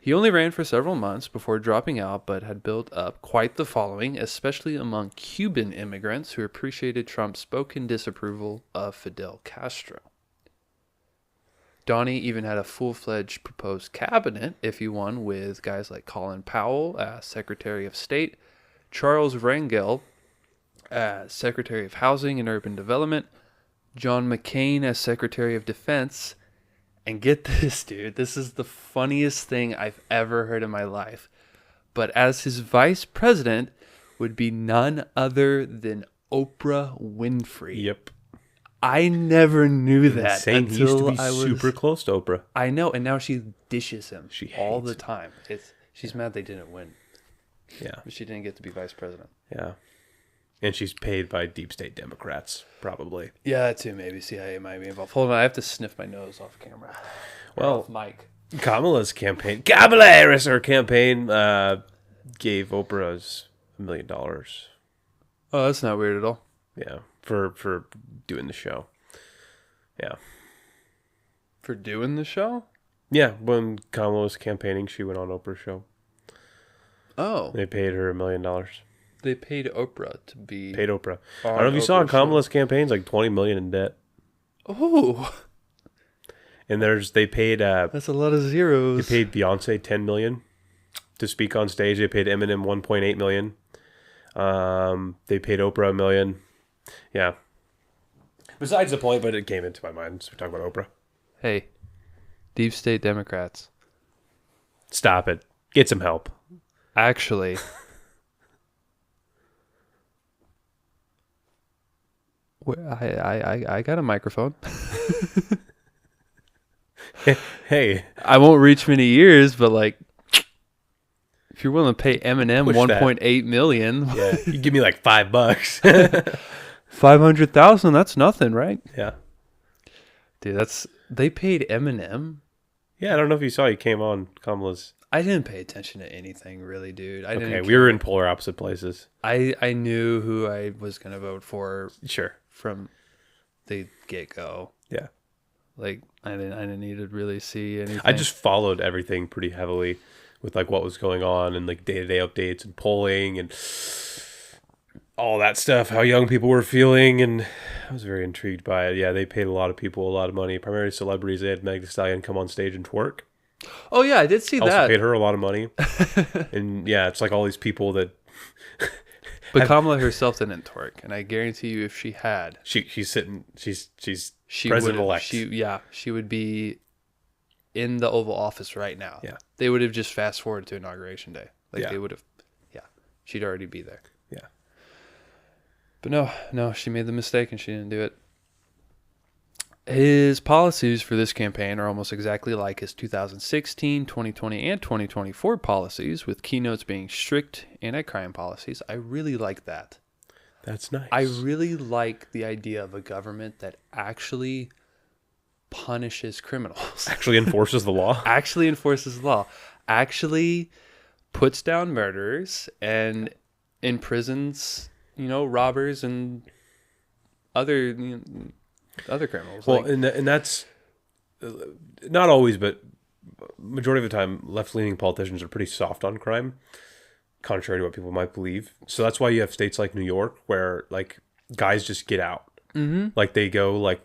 He only ran for several months before dropping out, but had built up quite the following, especially among Cuban immigrants who appreciated Trump's spoken disapproval of Fidel Castro. Donnie even had a full-fledged proposed cabinet, if he won, with guys like Colin Powell as Secretary of State, Charles Rangel as Secretary of Housing and Urban Development, John McCain as Secretary of Defense, and get this, dude, this is the funniest thing I've ever heard in my life, but as his vice president would be none other than Oprah Winfrey. Yep. I never knew that Insane. He used to be I was super close to Oprah. I know, and now she dishes him She all hates the him. time. She's mad they didn't win. Yeah. But she didn't get to be vice president. Yeah. And she's paid by deep state Democrats, probably. Yeah, that too. Maybe CIA might be involved. Hold on, I have to sniff my nose off camera. Well, Off mic. Kamala's campaign, Kamala Harris, her campaign, gave Oprah's $1 million. Oh, that's not weird at all. Yeah, for doing the show. Yeah. For doing the show? Yeah, when Kamala was campaigning, she went on Oprah's show. Oh, They paid her $1 million. they paid Oprah to be. Paid Oprah. I on don't know if you saw Oprah's Kamala's campaign's like $20 million in debt. Oh, And they paid that's a lot of zeros. they paid Beyonce $10 million to speak on stage. They paid Eminem $1.8 million. They paid Oprah $1 million. Yeah. Besides the point, but it came into my mind. So we're talking about Oprah. Hey, deep state Democrats. Stop it. Get some help. Actually, I got a microphone. Hey, I won't reach many ears, but like, if you're willing to pay Eminem Push that. 1.8 million, yeah, you give me like $5. 500,000, that's nothing, right? Yeah. Dude, they paid Eminem. Yeah, I don't know if you saw he came on Kamala's. I didn't pay attention to anything really, dude. I Okay, didn't. we were in polar opposite places. I knew who I was gonna vote for Sure. from the get go. Yeah. Like I didn't need to really see anything. I just followed everything pretty heavily with like what was going on and like day-to-day updates and polling and all that stuff, how young people were feeling, and I was very intrigued by it. Yeah, they paid a lot of people a lot of money, primarily celebrities. They had Meg Thee Stallion come on stage and twerk. Oh yeah, I did see Also that. paid her a lot of money. And yeah, it's like all these people that But Kamala herself didn't twerk, and I guarantee you, if she had, she's sitting, she's she president-elect. She would be in the Oval Office right now. Yeah. They would have just fast forwarded to Inauguration Day. Like Yeah. they would have, yeah, she'd already be there. Yeah. But no, she made the mistake and she didn't do it. His policies for this campaign are almost exactly like his 2016, 2020, and 2024 policies, with keynotes being strict anti-crime policies. I really like that. That's nice. I really like the idea of a government that actually punishes criminals, actually enforces the law. actually enforces the law, actually puts down murderers and imprisons, robbers and other criminals. Well, Like, and that's not always, but majority of the time, left-leaning politicians are pretty soft on crime, contrary to what people might believe. So that's why you have states like New York where like guys just get out. Mm-hmm. Like they go like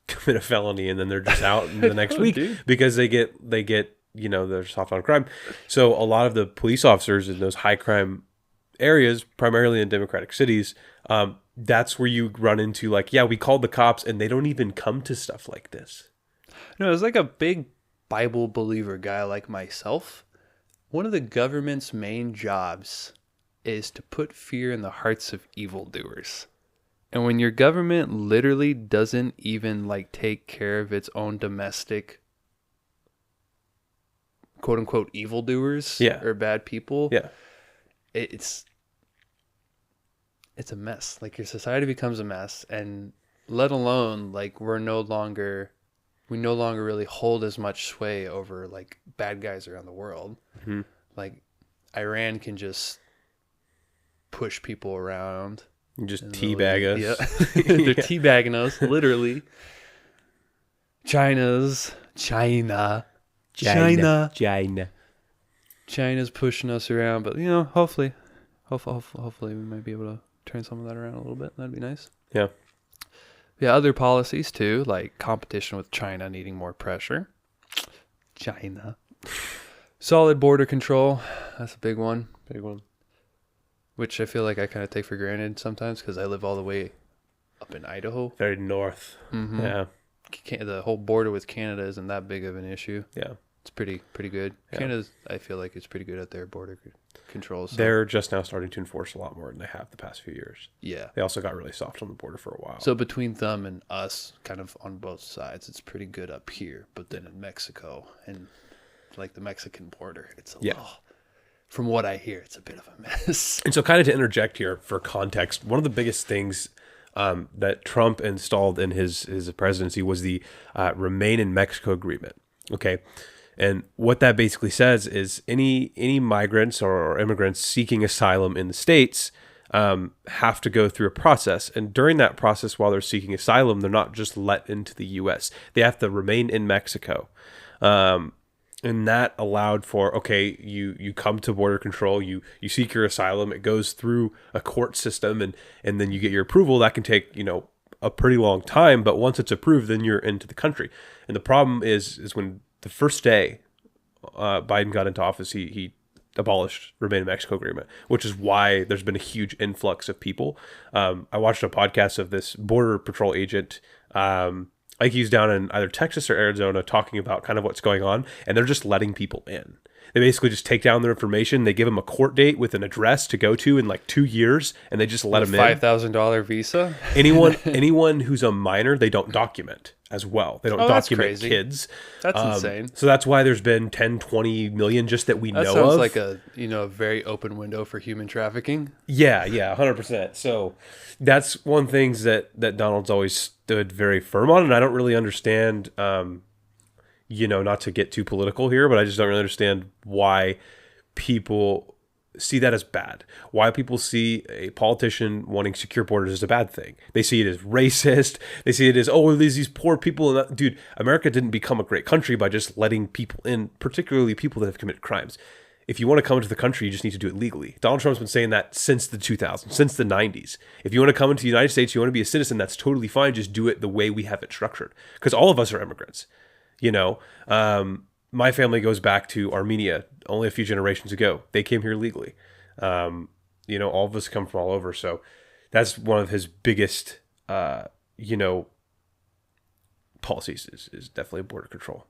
commit a felony and then they're just out in the next week dude. because they get they're soft on crime. So a lot of the police officers in those high crime areas, primarily in Democratic cities, that's where you run into like, yeah, we called the cops and they don't even come to stuff like this. no, it's like a big Bible believer guy like myself. One of the government's main jobs is to put fear in the hearts of evildoers. And when your government literally doesn't even like take care of its own domestic quote unquote evildoers or bad people, Yeah. it's a mess. Like your society becomes a mess, and let alone like we no longer really hold as much sway over like bad guys around the world. Mm-hmm. Like Iran can just push people around. You just teabag us. Yeah. They're teabagging us, literally. China. China. China's pushing us around, but hopefully we might be able to turn some of that around a little bit. That'd be nice. Yeah. Yeah, other policies too, like competition with China needing more pressure. China. Solid border control. That's a big one. Big one. Which I feel like I kind of take for granted sometimes because I live all the way up in Idaho. Very north. Mm-hmm. Yeah. The whole border with Canada isn't that big of an issue. Yeah. It's pretty good. Yeah. Canada's, I feel like it's pretty good at their border controls. So. They're just now starting to enforce a lot more than they have the past few years. Yeah. They also got really soft on the border for a while. So between them and us, kind of on both sides, it's pretty good up here. But then in Mexico and like the Mexican border, it's a little, from what I hear, it's a bit of a mess. And so kind of to interject here for context, one of the biggest things that Trump installed in his presidency was the Remain in Mexico agreement. Okay. And what that basically says is any migrants or immigrants seeking asylum in the States have to go through a process. And during that process, while they're seeking asylum, they're not just let into the U.S. They have to remain in Mexico. And that allowed for, okay, you come to border control, you seek your asylum, it goes through a court system, and then you get your approval. That can take, a pretty long time, but once it's approved, then you're into the country. And the problem is when the first day Biden got into office, he abolished Remain in Mexico agreement, which is why there's been a huge influx of people. I watched a podcast of this border patrol agent. I think he's down in either Texas or Arizona talking about kind of what's going on, and they're just letting people in. They basically just take down their information. They give them a court date with an address to go to in like 2 years, and they just let them in. $5,000 visa. Anyone who's a minor, they don't document as well. They don't document kids. That's insane. So that's why there's been 10, 20 million just that we know of. That sounds like a very open window for human trafficking. Yeah, 100%. So that's one thing that Donald's always stood very firm on, and I don't really understand. Not to get too political here, but I just don't really understand why people see that as bad. Why people see a politician wanting secure borders as a bad thing. They see it as racist. They see it as, there's these poor people. And dude, America didn't become a great country by just letting people in, particularly people that have committed crimes. If you want to come into the country, you just need to do it legally. Donald Trump's been saying that since the 2000s, since the 90s. If you want to come into the United States, you want to be a citizen, that's totally fine. Just do it the way we have it structured. Because all of us are immigrants. My family goes back to Armenia only a few generations ago. They came here legally. All of us come from all over. So that's one of his biggest, policies is definitely border control.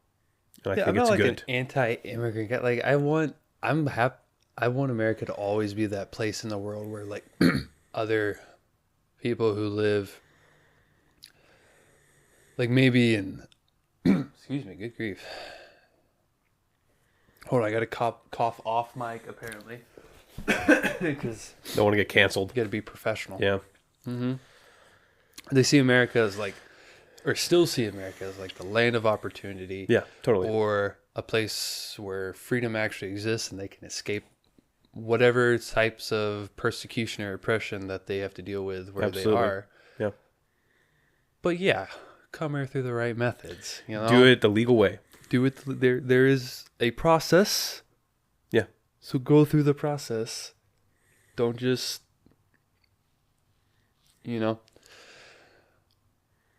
And I think I'm it's not good. An anti-immigrant guy. Like I want America to always be that place in the world where like other people who live like maybe in excuse me, good grief. Hold on, I got to cough off mic, apparently. Because don't want to get canceled. You got to be professional. Yeah. Mm-hmm. They see America as like, or still see America as like the land of opportunity. Yeah, totally. Or a place where freedom actually exists and they can escape whatever types of persecution or oppression that they have to deal with where they are. Yeah. But yeah, come here through the right methods. Do it the legal way. Do it. There is a process. Yeah. So go through the process. Don't just,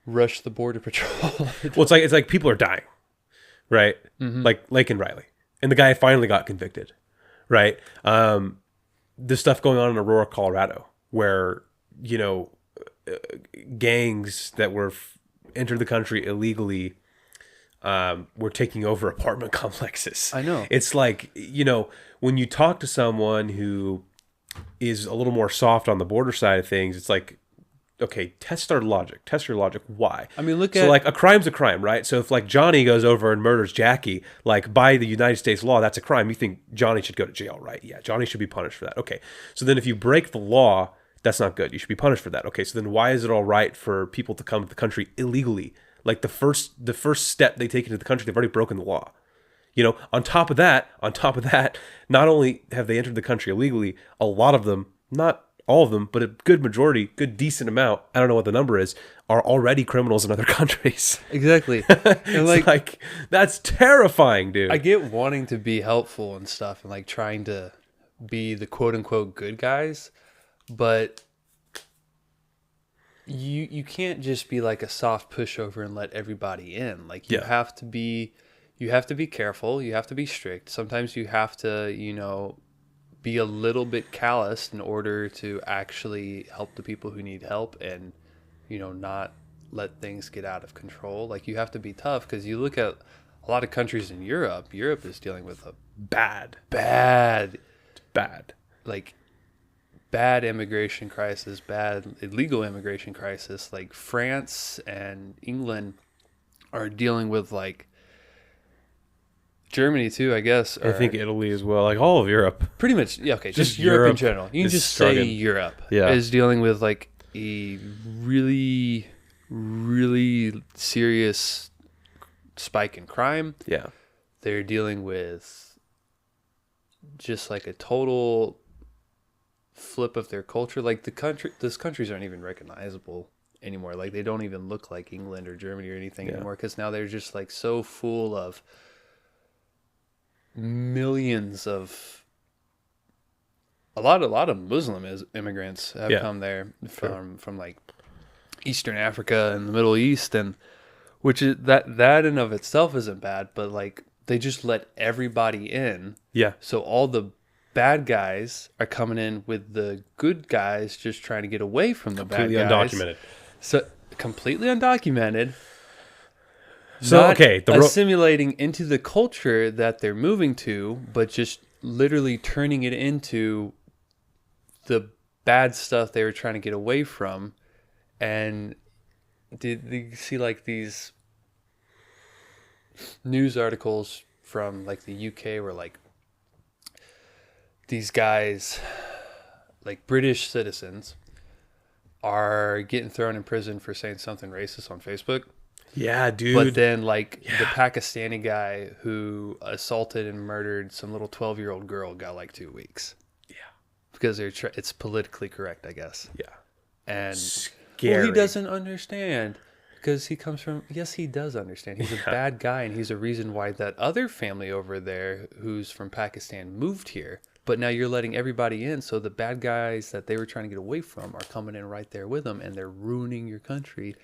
rush the border patrol. Well, it's like people are dying, right? Mm-hmm. Like Lake and Riley, and the guy finally got convicted, right? There's stuff going on in Aurora, Colorado, where gangs that were entered the country illegally were taking over apartment complexes. I know. It's like, when you talk to someone who is a little more soft on the border side of things, it's like, okay, test your logic. Why? I mean, So like a crime's a crime, right? So if like Johnny goes over and murders Jackie, like by the United States law, that's a crime. You think Johnny should go to jail, right? Yeah, Johnny should be punished for that. Okay. So then if you break the law, that's not good. You should be punished for that. Okay, so then why is it all right for people to come to the country illegally? Like the first step they take into the country, they've already broken the law. On top of that, not only have they entered the country illegally, a lot of them, not all of them, but a good majority, good decent amount, I don't know what the number is, are already criminals in other countries. Exactly. And It's like, that's terrifying, dude. I get wanting to be helpful and stuff and like trying to be the quote unquote good guys, but you can't just be like a soft pushover and let everybody in. Like you have to be careful, you have to be strict. Sometimes you have to, be a little bit callous in order to actually help the people who need help and, not let things get out of control. Like you have to be tough because you look at a lot of countries in Europe. Europe is dealing with a bad, like bad immigration crisis, bad illegal immigration crisis. Like France and England are dealing with like Germany too, I guess. I think Italy as well, like all of Europe. Pretty much, yeah, okay. Just Europe Europe in general. You can just say Europe is dealing with like a really, really serious spike in crime. Yeah. They're dealing with just like a total flip of their culture. Like those countries aren't even recognizable anymore. Like they don't even look like England or Germany or anything anymore because now they're just like so full of millions of a lot of Muslim immigrants have come there from like Eastern Africa and the Middle East, and which is that in of itself isn't bad, but like they just let everybody in. Yeah. So all the bad guys are coming in with the good guys just trying to get away from the bad guys. Completely undocumented. So completely undocumented. So Not okay, assimilating into the culture that they're moving to, but just literally turning it into the bad stuff they were trying to get away from. And did you see like these news articles from like the UK where like these guys, like British citizens, are getting thrown in prison for saying something racist on Facebook? Yeah, dude. But then, like, the Pakistani guy who assaulted and murdered some little 12-year-old girl got, like, 2 weeks. Yeah. Because it's politically correct, I guess. Yeah. And Scary. He doesn't understand. Because he comes from... Yes, he does understand. He's a bad guy, and he's a reason why that other family over there who's from Pakistan moved here. But now you're letting everybody in, so the bad guys that they were trying to get away from are coming in right there with them, and they're ruining your country.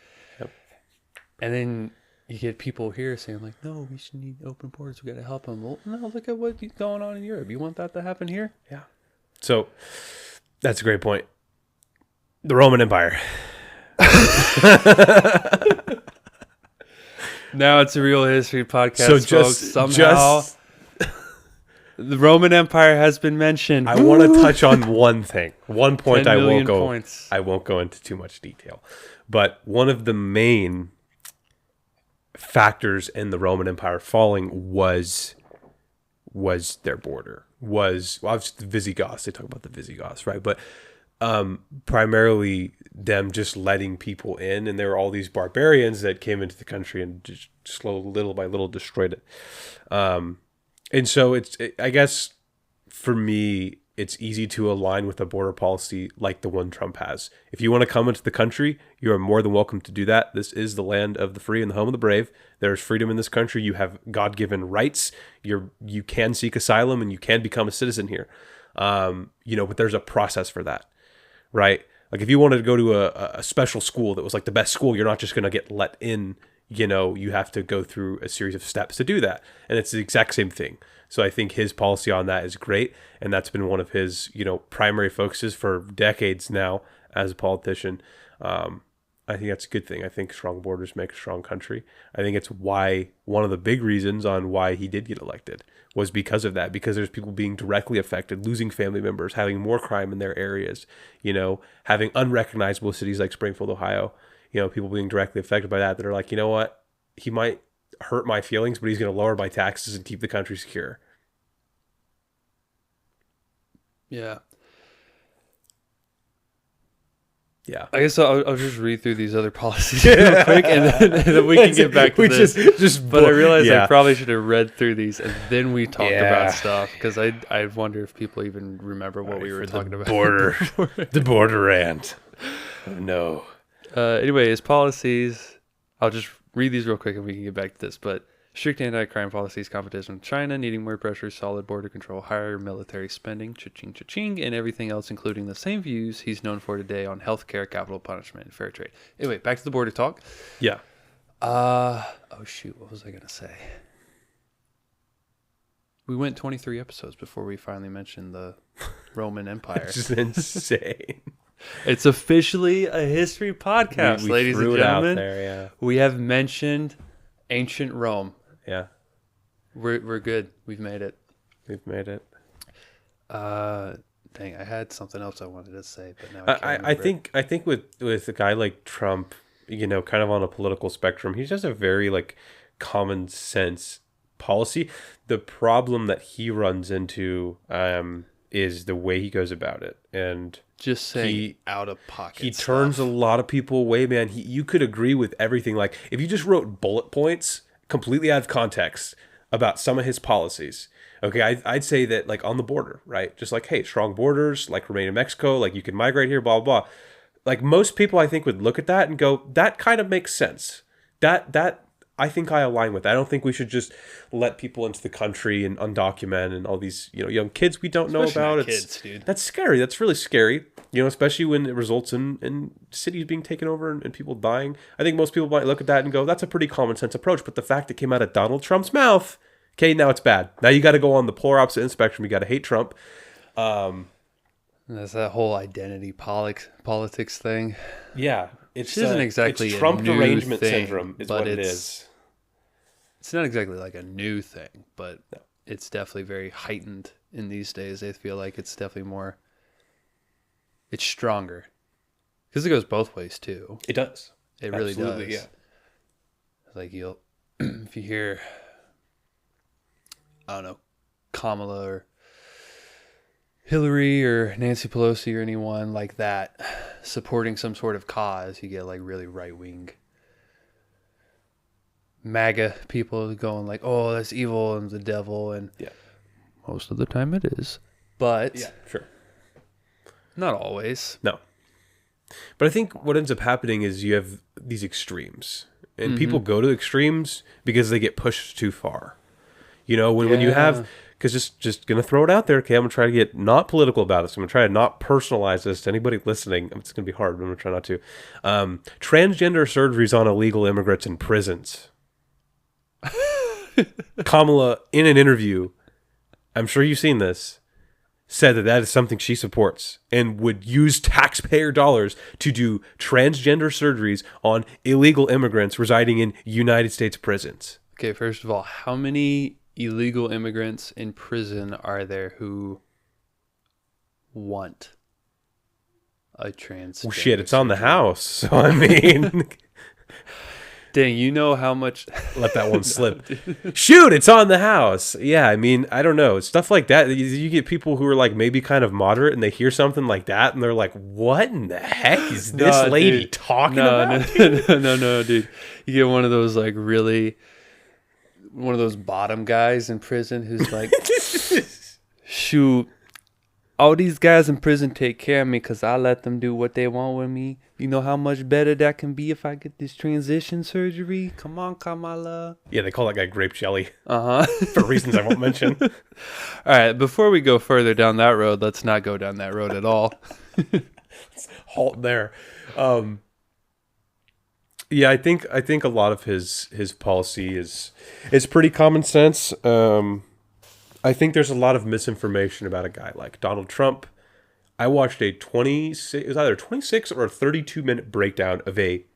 And then you get people here saying like, no, we should need open borders. We got to help them. Well, no, look at what's going on in Europe. You want that to happen here? Yeah. So that's a great point. The Roman Empire. Now it's a real history podcast, So folks. Somehow the Roman Empire has been mentioned. I want to touch on one thing. One point 10 I million won't go. points. I won't go into too much detail. But one of the main factors in the Roman Empire falling was their border. Obviously the Visigoths. They talk about the Visigoths, right? But primarily them just letting people in, and there were all these barbarians that came into the country and just little by little destroyed it. And so I guess for me, it's easy to align with a border policy like the one Trump has. If you want to come into the country, you are more than welcome to do that. This is the land of the free and the home of the brave. There's freedom in this country. You have God-given rights. You can seek asylum and you can become a citizen here. But there's a process for that, right? Like if you wanted to go to a special school that was like the best school, you're not just going to get let in. You have to go through a series of steps to do that. And it's the exact same thing. So I think his policy on that is great. And that's been one of his, primary focuses for decades now as a politician. I think that's a good thing. I think strong borders make a strong country. I think it's why one of the big reasons on why he did get elected was because of that, because there's people being directly affected, losing family members, having more crime in their areas, having unrecognizable cities like Springfield, Ohio, people being directly affected by that are like, you know what, he might hurt my feelings, but he's going to lower my taxes and keep the country secure. Yeah. Yeah. I guess I'll just read through these other policies real quick, and then we can get back to this. But I realized I probably should have read through these, and then we talked about stuff, because I wonder if people even remember what we were talking about. The border rant. Oh, no. Anyway, his policies, I'll just read these real quick and we can get back to this. But strict anti-crime policies, competition with China, needing more pressure, solid border control, higher military spending, cha-ching, cha-ching, and everything else, including the same views he's known for today on healthcare, capital punishment, and fair trade. Anyway, back to the border talk. Yeah. Oh shoot, what was I going to say? We went 23 episodes before we finally mentioned the Roman Empire. It's just insane. It's officially a history podcast, we ladies threw and it out gentlemen. there, yeah. We have mentioned ancient Rome. Yeah. We're good. We've made it. We've made it. Dang, I had something else I wanted to say, but now I can't I think with a guy like Trump, you know, kind of on a political spectrum, he just has a very like common sense policy. The problem that he runs into is the way he goes about it, and just saying out of pocket. He turns a lot of people away, man. You could agree with everything. Like if you just wrote bullet points completely out of context about some of his policies. Okay, I'd say that like on the border, right? Just like, hey, strong borders, like remain in Mexico, like you can migrate here, blah, blah, blah. Like most people I think would look at that and go, that kind of makes sense. That I think I align with. I don't think we should just let people into the country and undocumented and all these, you know, young kids we don't know about. Kids, dude. That's scary. That's really scary. You know, especially when it results in cities being taken over and people dying. I think most people might look at that and go, that's a pretty common sense approach. But the fact it came out of Donald Trump's mouth, okay, now it's bad. Now you got to go on the polar opposite end of the spectrum. You got to hate Trump. That's that whole identity politics thing. Yeah. It isn't exactly it's Trump a new derangement thing, syndrome is but what it is. It's not exactly like a new thing, but it's definitely very heightened in these days. I feel like it's definitely more, it's stronger. Because it goes both ways too. It does. It really Absolutely, does. yeah. Like you'll, if you hear, I don't know, Kamala or Hillary or Nancy Pelosi or anyone like that supporting some sort of cause, you get like really right-wing MAGA people going like, oh, that's evil and the devil, and most of the time it is, but Sure. not always. No. But I think what ends up happening is you have these extremes, and people go to extremes because they get pushed too far. You know, when you have, because just going to throw it out there, okay, I'm going to try to get not political about this. I'm going to try to not personalize this to anybody listening. It's going to be hard, but I'm going to try not to. Transgender surgeries on illegal immigrants in prisons. Kamala, in an interview, I'm sure you've seen this, said that is something she supports and would use taxpayer dollars to do transgender surgeries on illegal immigrants residing in United States prisons. Okay, first of all, how many illegal immigrants in prison are there who want a transgender Well, shit, it's on the surgery? house. So, I mean... Dang, you know how much... Let that one slip. Shoot, it's on the house. Yeah, I mean, I don't know. Stuff like that. You get people who are like maybe kind of moderate and they hear something like that and they're like, what in the heck is this lady talking about? No, dude. You get one of those like really... one of those bottom guys in prison who's like, shoot, all these guys in prison take care of me because I let them do what they want with me. You know how much better that can be if I get this transition surgery? Come on, Kamala. Yeah, they call that guy grape jelly. Uh-huh. For reasons I won't mention. All right, before we go further down that road, let's not go down that road at all. Halt there. Yeah, I think a lot of his policy is pretty common sense. I think there's a lot of misinformation about a guy like Donald Trump. I watched it was either 26 or a 32-minute breakdown of I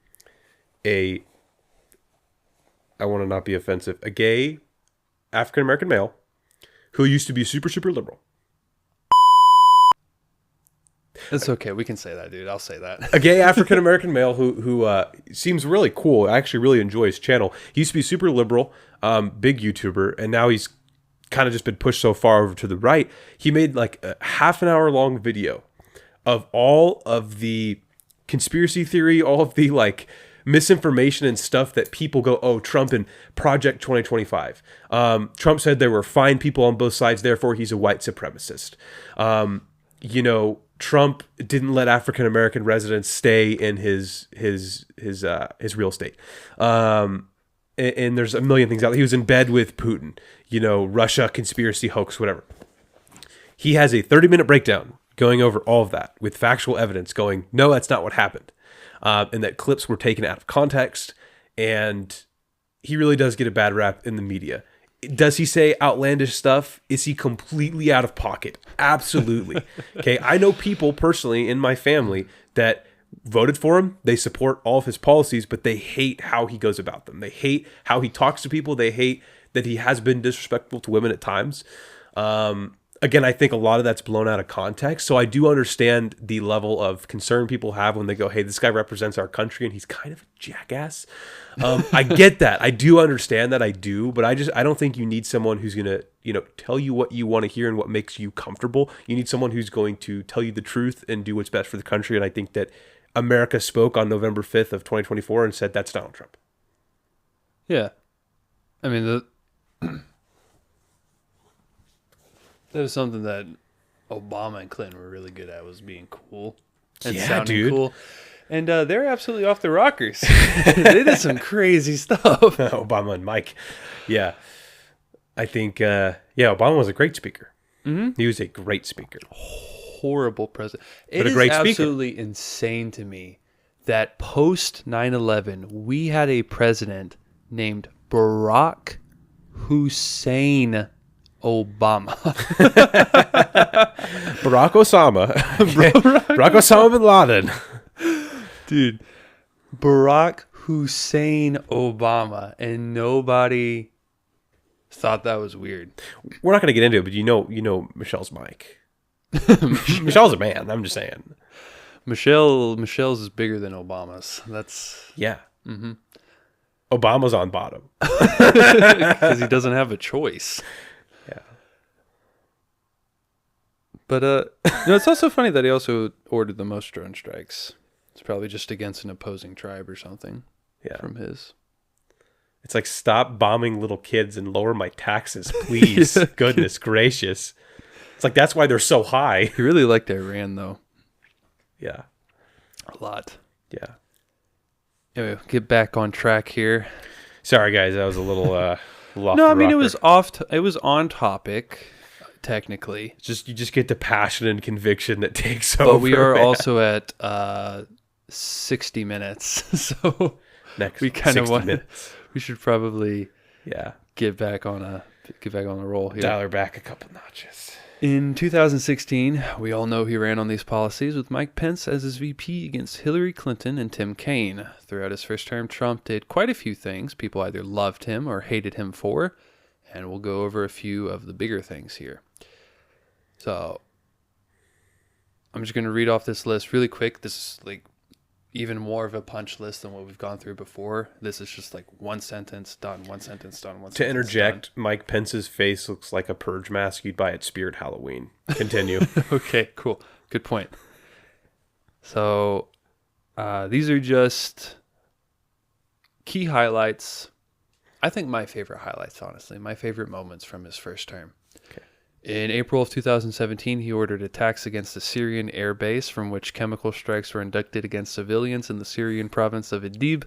want to not be offensive, a gay African-American male who used to be super, super liberal. It's okay. We can say that, dude. I'll say that. A gay African-American male who seems really cool. I actually really enjoy his channel. He used to be super liberal, big YouTuber, and now he's kind of just been pushed so far over to the right. He made like a half an hour long video of all of the conspiracy theory, all of the like misinformation and stuff that people go, oh, Trump and Project 2025. Trump said there were fine people on both sides, therefore he's a white supremacist. You know, Trump didn't let African American residents stay in his real estate. And there's a million things out there. He was in bed with Putin, you know, Russia conspiracy hoax, whatever. He has a 30-minute breakdown going over all of that with factual evidence going, no, that's not what happened. And that clips were taken out of context. And he really does get a bad rap in the media. Does he say outlandish stuff? Is he completely out of pocket? Absolutely. Okay. I know people personally in my family that voted for him. They support all of his policies, but they hate how he goes about them. They hate how he talks to people. They hate that he has been disrespectful to women at times. Again, I think a lot of that's blown out of context. So I do understand the level of concern people have when they go, hey, this guy represents our country and he's kind of a jackass. I get that. I do understand that. I do. But I don't think you need someone who's going to, you know, tell you what you want to hear and what makes you comfortable. You need someone who's going to tell you the truth and do what's best for the country. And I think that America spoke on November 5th of 2024 and said, that's Donald Trump. Yeah. I mean, that was something that Obama and Clinton were really good at, was being cool and sounding cool. And they're absolutely off the rockers. They did some crazy stuff. Obama and Mike. Yeah. I think, Obama was a great speaker. Mm-hmm. He was a great speaker. Horrible president. It is absolutely insane to me that post 9/11, we had a president named Barack Hussein Obama. Barack Osama. Barack Osama bin Laden. Dude, Barack Hussein Obama, and nobody thought that was weird. We're not going to get into it, but you know Michelle's Mike. Michelle's a man. I'm just saying. Michelle's is bigger than Obama's. That's yeah. Mm-hmm. Obama's on bottom because he doesn't have a choice. Yeah. But it's also funny that he also ordered the most drone strikes. It's probably just against an opposing tribe or something. Yeah. From his. It's like, stop bombing little kids and lower my taxes, please. Yeah. Goodness gracious. It's like, that's why they're so high. He really liked Iran, though. Yeah. A lot. Yeah. Anyway, get back on track here. Sorry, guys. That was a little off No, I mean, it was it was on topic, technically. You just get the passion and conviction that takes over. But we are also at 60 minutes, so next we kind of want. Minutes. We should probably get back on a roll here. Dial her back a couple notches. In 2016, we all know he ran on these policies with Mike Pence as his VP against Hillary Clinton and Tim Kaine. Throughout his first term, Trump did quite a few things people either loved him or hated him for, and we'll go over a few of the bigger things here. So, I'm just going to read off this list really quick. This is like even more of a punch list than what we've gone through before. This is just like one sentence done, one sentence done, one sentence done. To interject, Mike Pence's face looks like a purge mask you'd buy at Spirit Halloween. Continue. Okay, cool. Good point. So these are just key highlights. I think my favorite highlights, honestly, my favorite moments from his first term. Okay. In April of 2017, he ordered attacks against a Syrian air base from which chemical strikes were conducted against civilians in the Syrian province of Idlib.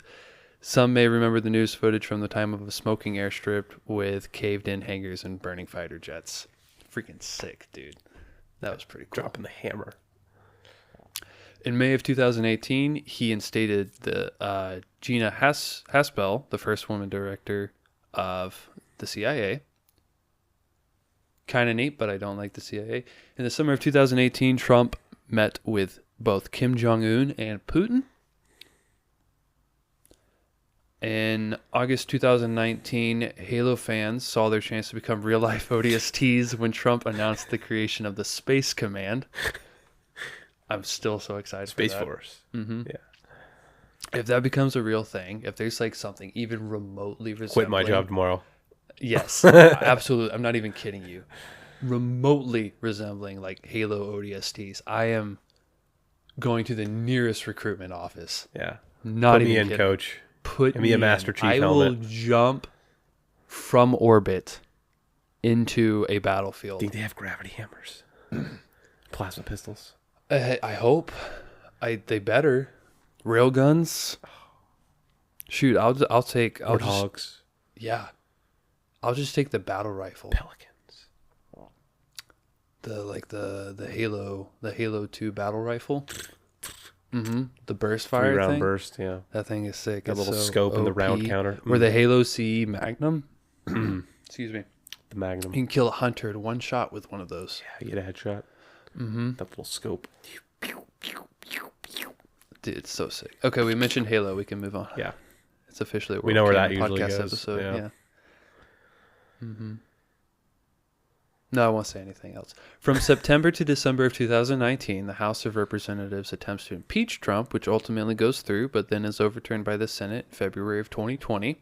Some may remember the news footage from the time of a smoking airstrip with caved-in hangars and burning fighter jets. Freaking sick, dude. That was pretty cool. Dropping the hammer. In May of 2018, he instated the Gina Haspel, the first woman director of the CIA. Kind of neat, but I don't like the CIA. In the summer of 2018, Trump met with both Kim Jong-un and Putin. In August 2019, Halo fans saw their chance to become real-life ODSTs when Trump announced the creation of the Space Command. I'm still so excited for that. Space Force. Mm-hmm. Yeah. If that becomes a real thing, if there's like something even remotely resembling... Quit my job tomorrow. Yes, absolutely. I'm not even kidding you. Remotely resembling like Halo ODSTs. I am going to the nearest recruitment office. Yeah. Not Put even me in, kidding. coach. Put Give me a Master in. Chief I helmet. will jump from orbit into a battlefield. Think they have gravity hammers? Plasma pistols. I hope. They better. Railguns. Shoot, I'll take. Warthogs. Yeah, I'll just take the battle rifle. Pelicans. The Halo 2 battle rifle. The burst fire 3-round thing. burst, yeah. That thing is sick. That It's little so scope and the OP. round counter. Or the Halo CE Magnum. Excuse me. The Magnum. You can kill a hunter in one shot with one of those. Yeah, you get a headshot. That little scope. Dude, it's so sick. Okay, we mentioned Halo. We can move on. Yeah. It's officially a We know where that World Canon usually podcast goes. episode. Yeah. No, I won't say anything else. From September to December of 2019, the House of Representatives attempts to impeach Trump, which ultimately goes through, but then is overturned by the Senate in February of 2020.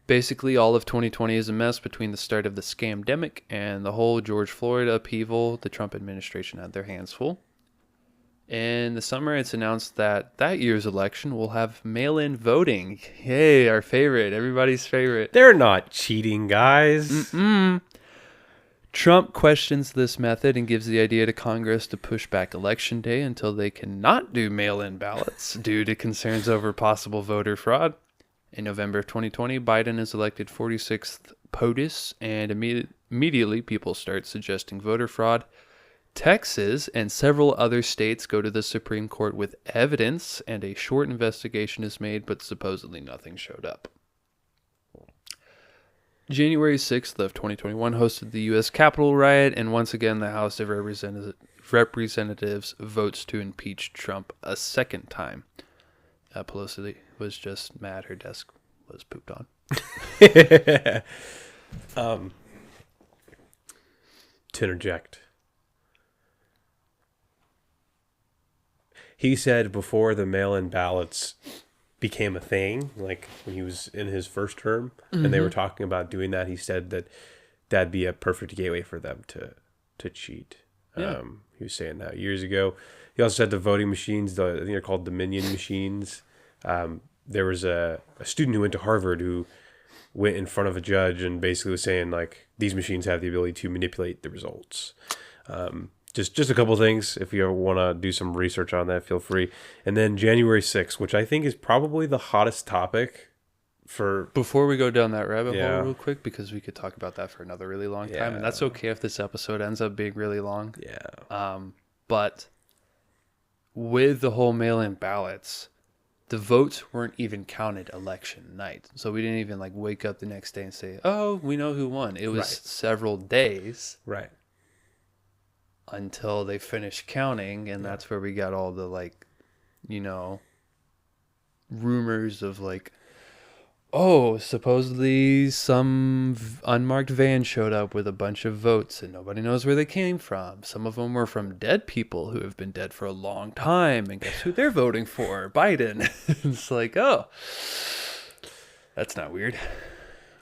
Basically, all of 2020 is a mess between the start of the scamdemic and the whole George Floyd upheaval. The Trump administration had their hands full. In the summer, it's announced that that year's election will have mail-in voting. Yay, our favorite, everybody's favorite. They're not cheating, guys. Trump questions this method and gives the idea to Congress to push back Election Day until they cannot do mail-in ballots due to concerns over possible voter fraud. In November of 2020, Biden is elected 46th POTUS, and immediately people start suggesting voter fraud. Texas and several other states go to the Supreme Court with evidence, and a short investigation is made, but supposedly nothing showed up. January 6th of 2021 hosted the U.S. Capitol riot, and once again the House of Representatives votes to impeach Trump a second time. Pelosi was just mad her desk was pooped on. To interject. He said before the mail-in ballots became a thing, like when he was in his first term, and they were talking about doing that, he said that that'd be a perfect gateway for them to cheat. Yeah. He was saying that years ago. He also said the voting machines, I think they're called Dominion machines. There was a student who went to Harvard who went in front of a judge and basically was saying, like, these machines have the ability to manipulate the results. Just a couple things. If you ever want to do some research on that, feel free. And then January 6th, which I think is probably the hottest topic for... Before we go down that rabbit Yeah. hole real quick, because we could talk about that for another really long time, Yeah. and that's okay if this episode ends up being really long. Yeah. But with the whole mail-in ballots, the votes weren't even counted election night. So we didn't even like wake up the next day and say, oh, we know who won. It was Right. several days Right. until they finished counting, and that's where we got all the, like, you know, rumors of, like, oh, supposedly some unmarked van showed up with a bunch of votes and nobody knows where they came from. Some of them were from dead people who have been dead for a long time, and guess who they're voting for? Biden. It's like, oh, that's not weird.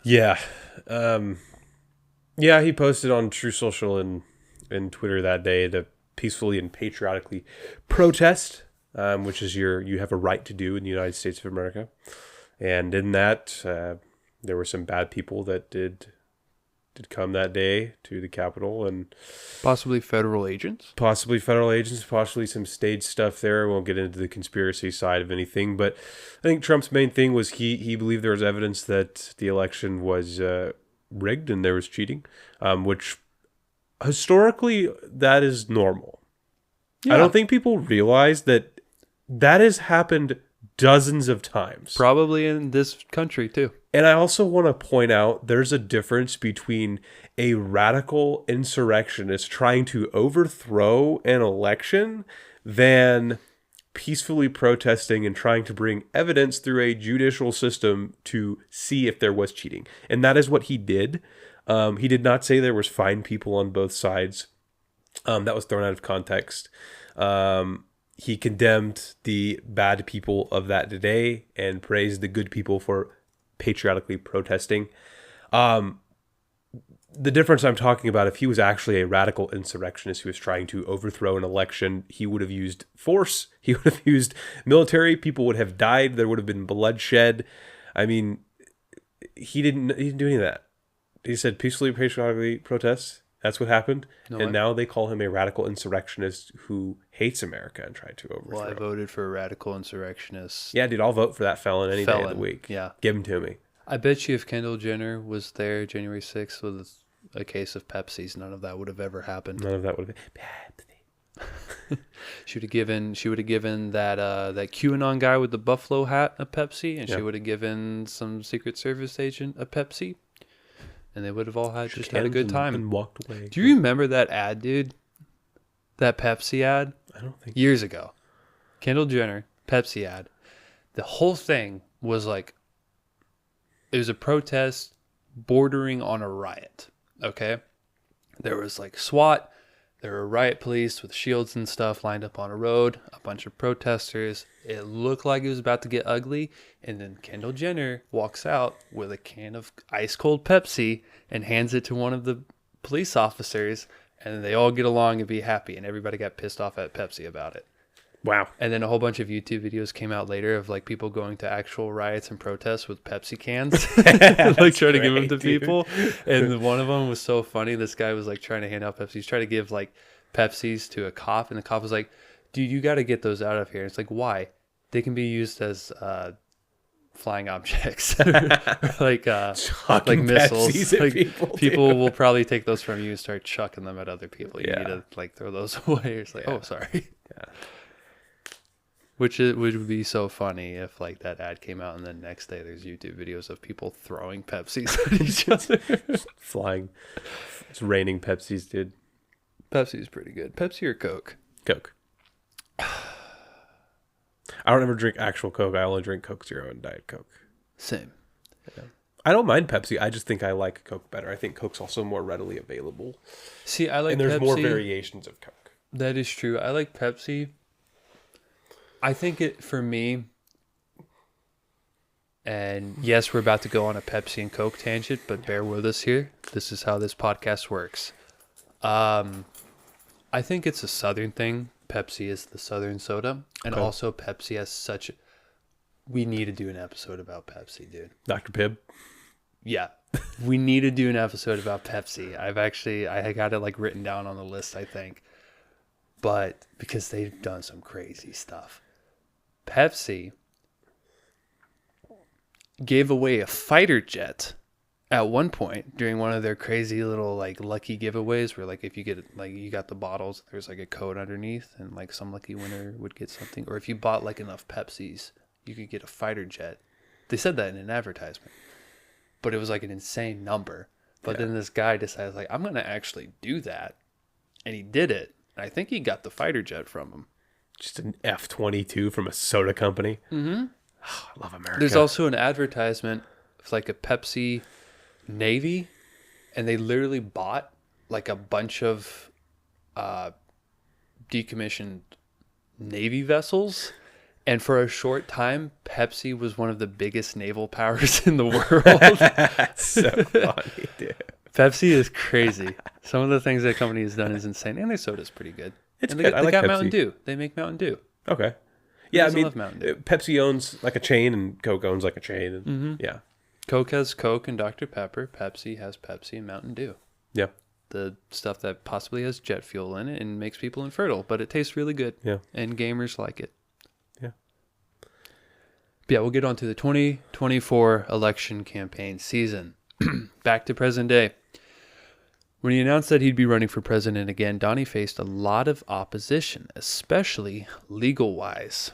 Yeah. Yeah, he posted on True Social and Twitter that day to peacefully and patriotically protest, which is you have a right to do in the United States of America. And in that, there were some bad people that did come that day to the Capitol, and Possibly federal agents. possibly federal agents, possibly some staged stuff there. We won't get into the conspiracy side of anything, but I think Trump's main thing was he believed there was evidence that the election was rigged and there was cheating, which historically that is normal. I don't think people realize that has happened dozens of times. Probably in this country, too. And I also want to point out there's a difference between a radical insurrectionist trying to overthrow an election than peacefully protesting and trying to bring evidence through a judicial system to see if there was cheating. And that is what he did. He did not say there was fine people on both sides. That was thrown out of context. He condemned the bad people of that day and praised the good people for patriotically protesting. the difference I'm talking about, if he was actually a radical insurrectionist who was trying to overthrow an election, he would have used force. He would have used military. People would have died. There would have been bloodshed. I mean, he didn't do any of that. He said peacefully, patriotically protest. That's what happened. Now they call him a radical insurrectionist who hates America and tried to overthrow. Well, I voted for a radical insurrectionist. Yeah, dude, I'll vote for that felon any day of the week. Yeah. Give him to me. I bet you if Kendall Jenner was there January 6th with a case of Pepsis, none of that would have ever happened. None of that would have been Pepsi. She would have given that QAnon guy with the buffalo hat a Pepsi, and she would have given some Secret Service agent a Pepsi, and they would have all had a good time and walked away. Do you remember that ad, dude? That Pepsi ad? I don't think years ago. Kendall Jenner Pepsi ad. The whole thing was like, it was a protest bordering on a riot. Okay, there was like SWAT. There were riot police with shields and stuff lined up on a road, a bunch of protesters. It looked like it was about to get ugly. And then Kendall Jenner walks out with a can of ice cold Pepsi and hands it to one of the police officers. And they all get along and be happy. And everybody got pissed off at Pepsi about it. Wow. And then a whole bunch of YouTube videos came out later of like people going to actual riots and protests with Pepsi cans, like trying to give them to people. And one of them was so funny. This guy was like trying to hand out Pepsi. He's trying to give like Pepsis to a cop, and the cop was like, "Dude, you got to get those out of here." And it's like, why? They can be used as flying objects, like missiles. Like, people will probably take those from you and start chucking them at other people. You need to like throw those away. It's like, oh, sorry. Yeah. Which would be so funny if like that ad came out and then next day there's YouTube videos of people throwing Pepsis at each other. Flying. It's raining Pepsis, dude. Pepsi's pretty good. Pepsi or Coke? Coke. I don't ever drink actual Coke. I only drink Coke Zero and Diet Coke. Same. Yeah. I don't mind Pepsi. I just think I like Coke better. I think Coke's also more readily available. See, I like Pepsi. And there's more variations of Coke. That is true. I like Pepsi. I think it, for me, and yes, we're about to go on a Pepsi and Coke tangent, but bear with us here. This is how this podcast works. I think it's a Southern thing. Pepsi is the Southern soda. And also Pepsi has such... We need to do an episode about Pepsi, dude. Dr. Pibb? Yeah. We need to do an episode about Pepsi. I got it like written down on the list, I think. But because they've done some crazy stuff. Pepsi gave away a fighter jet at one point during one of their crazy little like lucky giveaways where like if you get like you got the bottles, there's like a code underneath and like some lucky winner would get something, or if you bought like enough Pepsis you could get a fighter jet. They said that in an advertisement, but it was like an insane number. But then this guy decided like, I'm gonna actually do that, and he did it. I think he got the fighter jet from him. Just an F-22 from a soda company. Mm-hmm. Oh, I love America. There's also an advertisement of like a Pepsi Navy, and they literally bought like a bunch of decommissioned Navy vessels. And for a short time, Pepsi was one of the biggest naval powers in the world. That's so funny, dude. Pepsi is crazy. Some of the things that company has done is insane. And their soda's pretty good. It's and good. They I like got Pepsi. Mountain Dew. They make Mountain Dew. Okay. Yeah, I mean, love Mountain Dew. Pepsi owns like a chain and Coke owns like a chain. And, Yeah. Coke has Coke and Dr. Pepper. Pepsi has Pepsi and Mountain Dew. Yeah. The stuff that possibly has jet fuel in it and makes people infertile. But it tastes really good. Yeah. And gamers like it. Yeah. Yeah, we'll get on to the 2024 election campaign season. Back to present day. When he announced that he'd be running for president again, Donnie faced a lot of opposition, especially legal-wise.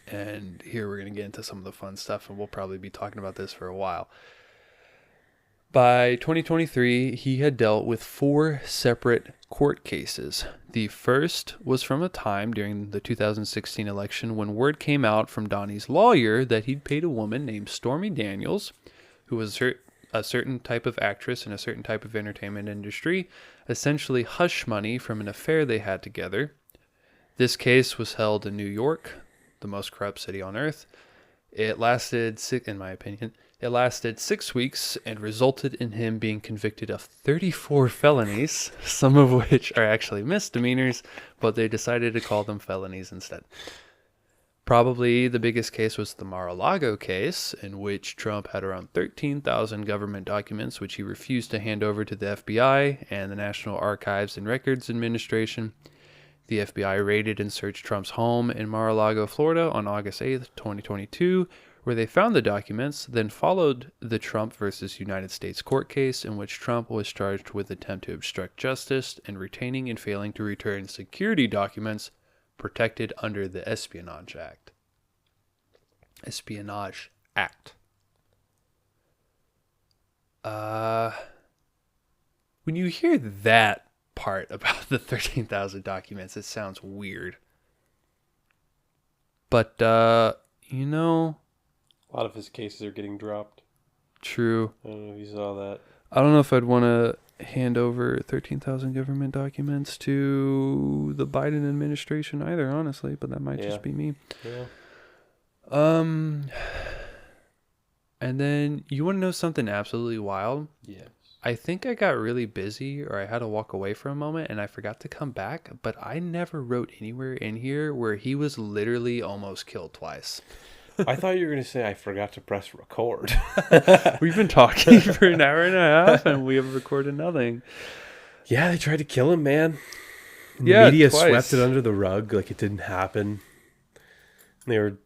And here we're going to get into some of the fun stuff, and we'll probably be talking about this for a while. By 2023, he had dealt with 4 separate court cases. The first was from a time during the 2016 election when word came out from Donnie's lawyer that he'd paid a woman named Stormy Daniels, who was a certain type of actress in a certain type of entertainment industry, essentially hush money from an affair they had together. This case was held in New York, the most corrupt city on earth. It lasted, in my opinion, It lasted 6 weeks and resulted in him being convicted of 34 felonies, some of which are actually misdemeanors, but they decided to call them felonies instead. Probably the biggest case was the Mar-a-Lago case, in which Trump had around 13,000 government documents which he refused to hand over to the FBI and the National Archives and Records Administration. The FBI raided and searched Trump's home in Mar-a-Lago, Florida on August 8th, 2022, where they found the documents, then followed the Trump versus United States court case in which Trump was charged with attempt to obstruct justice and retaining and failing to return security documents protected under the Espionage Act. Espionage Act. When you hear that part about the 13,000 documents, it sounds weird. But, you know... A lot of his cases are getting dropped. True. I don't know if you saw that. I don't know if I'd want to hand over 13,000 government documents to the Biden administration either, honestly, but that might just be me. Yeah. And then you want to know something absolutely wild? Yes. I think I got really busy or I had to walk away for a moment and I forgot to come back, but I never wrote anywhere in here where he was literally almost killed twice. I thought you were going to say I forgot to press record. We've been talking for an hour and a half and we have recorded nothing. Yeah, they tried to kill him, man. The Yeah, media twice. swept it under the rug like it didn't happen. They were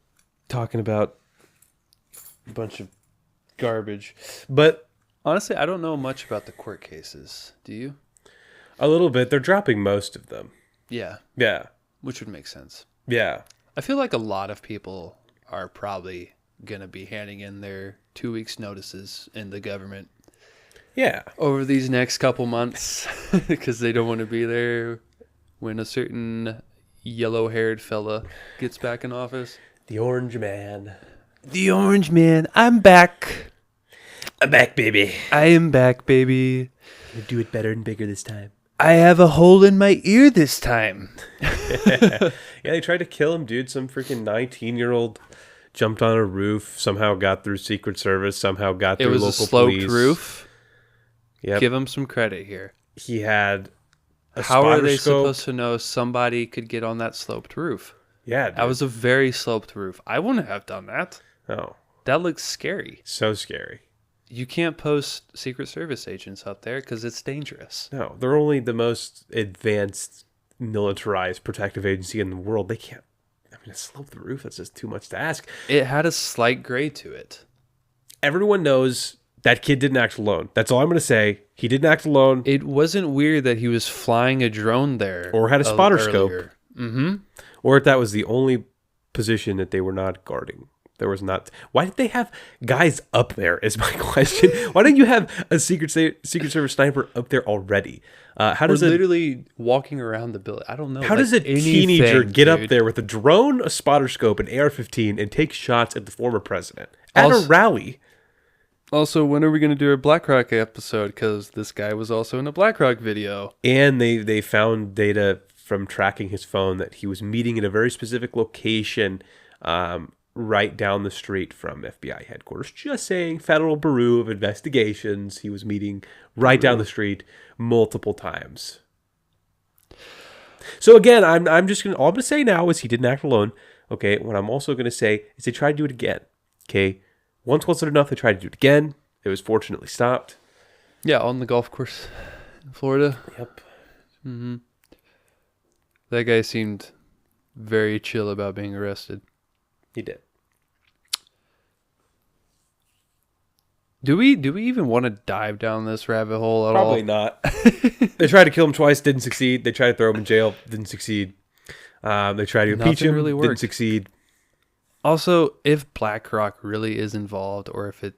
talking about a bunch of garbage. But Honestly, I don't know much about the court cases. Do you? a little bit. They're dropping most of them. Yeah, Yeah. which would make sense. Yeah. I feel like a lot of people are probably going to be handing in their 2 weeks notices in the government Yeah. over these next couple months because they don't want to be there when a certain yellow-haired fella gets back in office. The Orange Man. The Orange Man, I'm back. I'm back, baby. I am back, baby. We'll do it better and bigger this time. I have a hole in my ear this time. Yeah, they tried to kill him, dude. Some freaking 19-year-old jumped on a roof, somehow got through Secret Service, somehow got It through was local a sloped police. roof. Yep. Give him some credit here. He had a How are they scope. supposed to know somebody could get on that sloped roof? Yeah, dude. That was a very sloped roof. I wouldn't have done that. Oh, That looks scary. so scary. You can't post Secret Service agents out there because it's dangerous. No, they're only the most advanced, militarized protective agency in the world. They can't. I mean, slope the roof. That's just too much to ask. It had a slight grade to it. Everyone knows that kid didn't act alone. That's all I'm going to say. He didn't act alone. It wasn't weird that he was flying a drone there. Or had a spotter scope. Mm-hmm. Or if that was the only position that they were not guarding. There was not. Why did they have guys up there? Is my question. Why don't you have a Secret Service sniper up there already? How Or does literally walking around the building. I don't know. How does a teenager get up there with a drone, a spotter scope, an AR-15, and take shots at the former president at a rally? Also, when are we going to do a BlackRock episode? Because this guy was also in a BlackRock video. And they found data from tracking his phone that he was meeting in a very specific location, right down the street from FBI headquarters. Just saying, Federal Bureau of Investigations. He was meeting right down the street multiple times. So again, I'm just gonna. All I'm gonna say now is he didn't act alone. Okay. What I'm also gonna say is they tried to do it again. Okay. Once wasn't enough. They tried to do it again. It was fortunately stopped. Yeah, on the golf course in Florida. Yep. Mm-hmm. That guy seemed very chill about being arrested. He did. Do we even want to dive down this rabbit hole at all? Probably not. They tried to kill him twice, didn't succeed. They tried to throw him in jail, didn't succeed. They tried to impeach Nothing him, really didn't worked. succeed. Also, if BlackRock really is involved, or if it...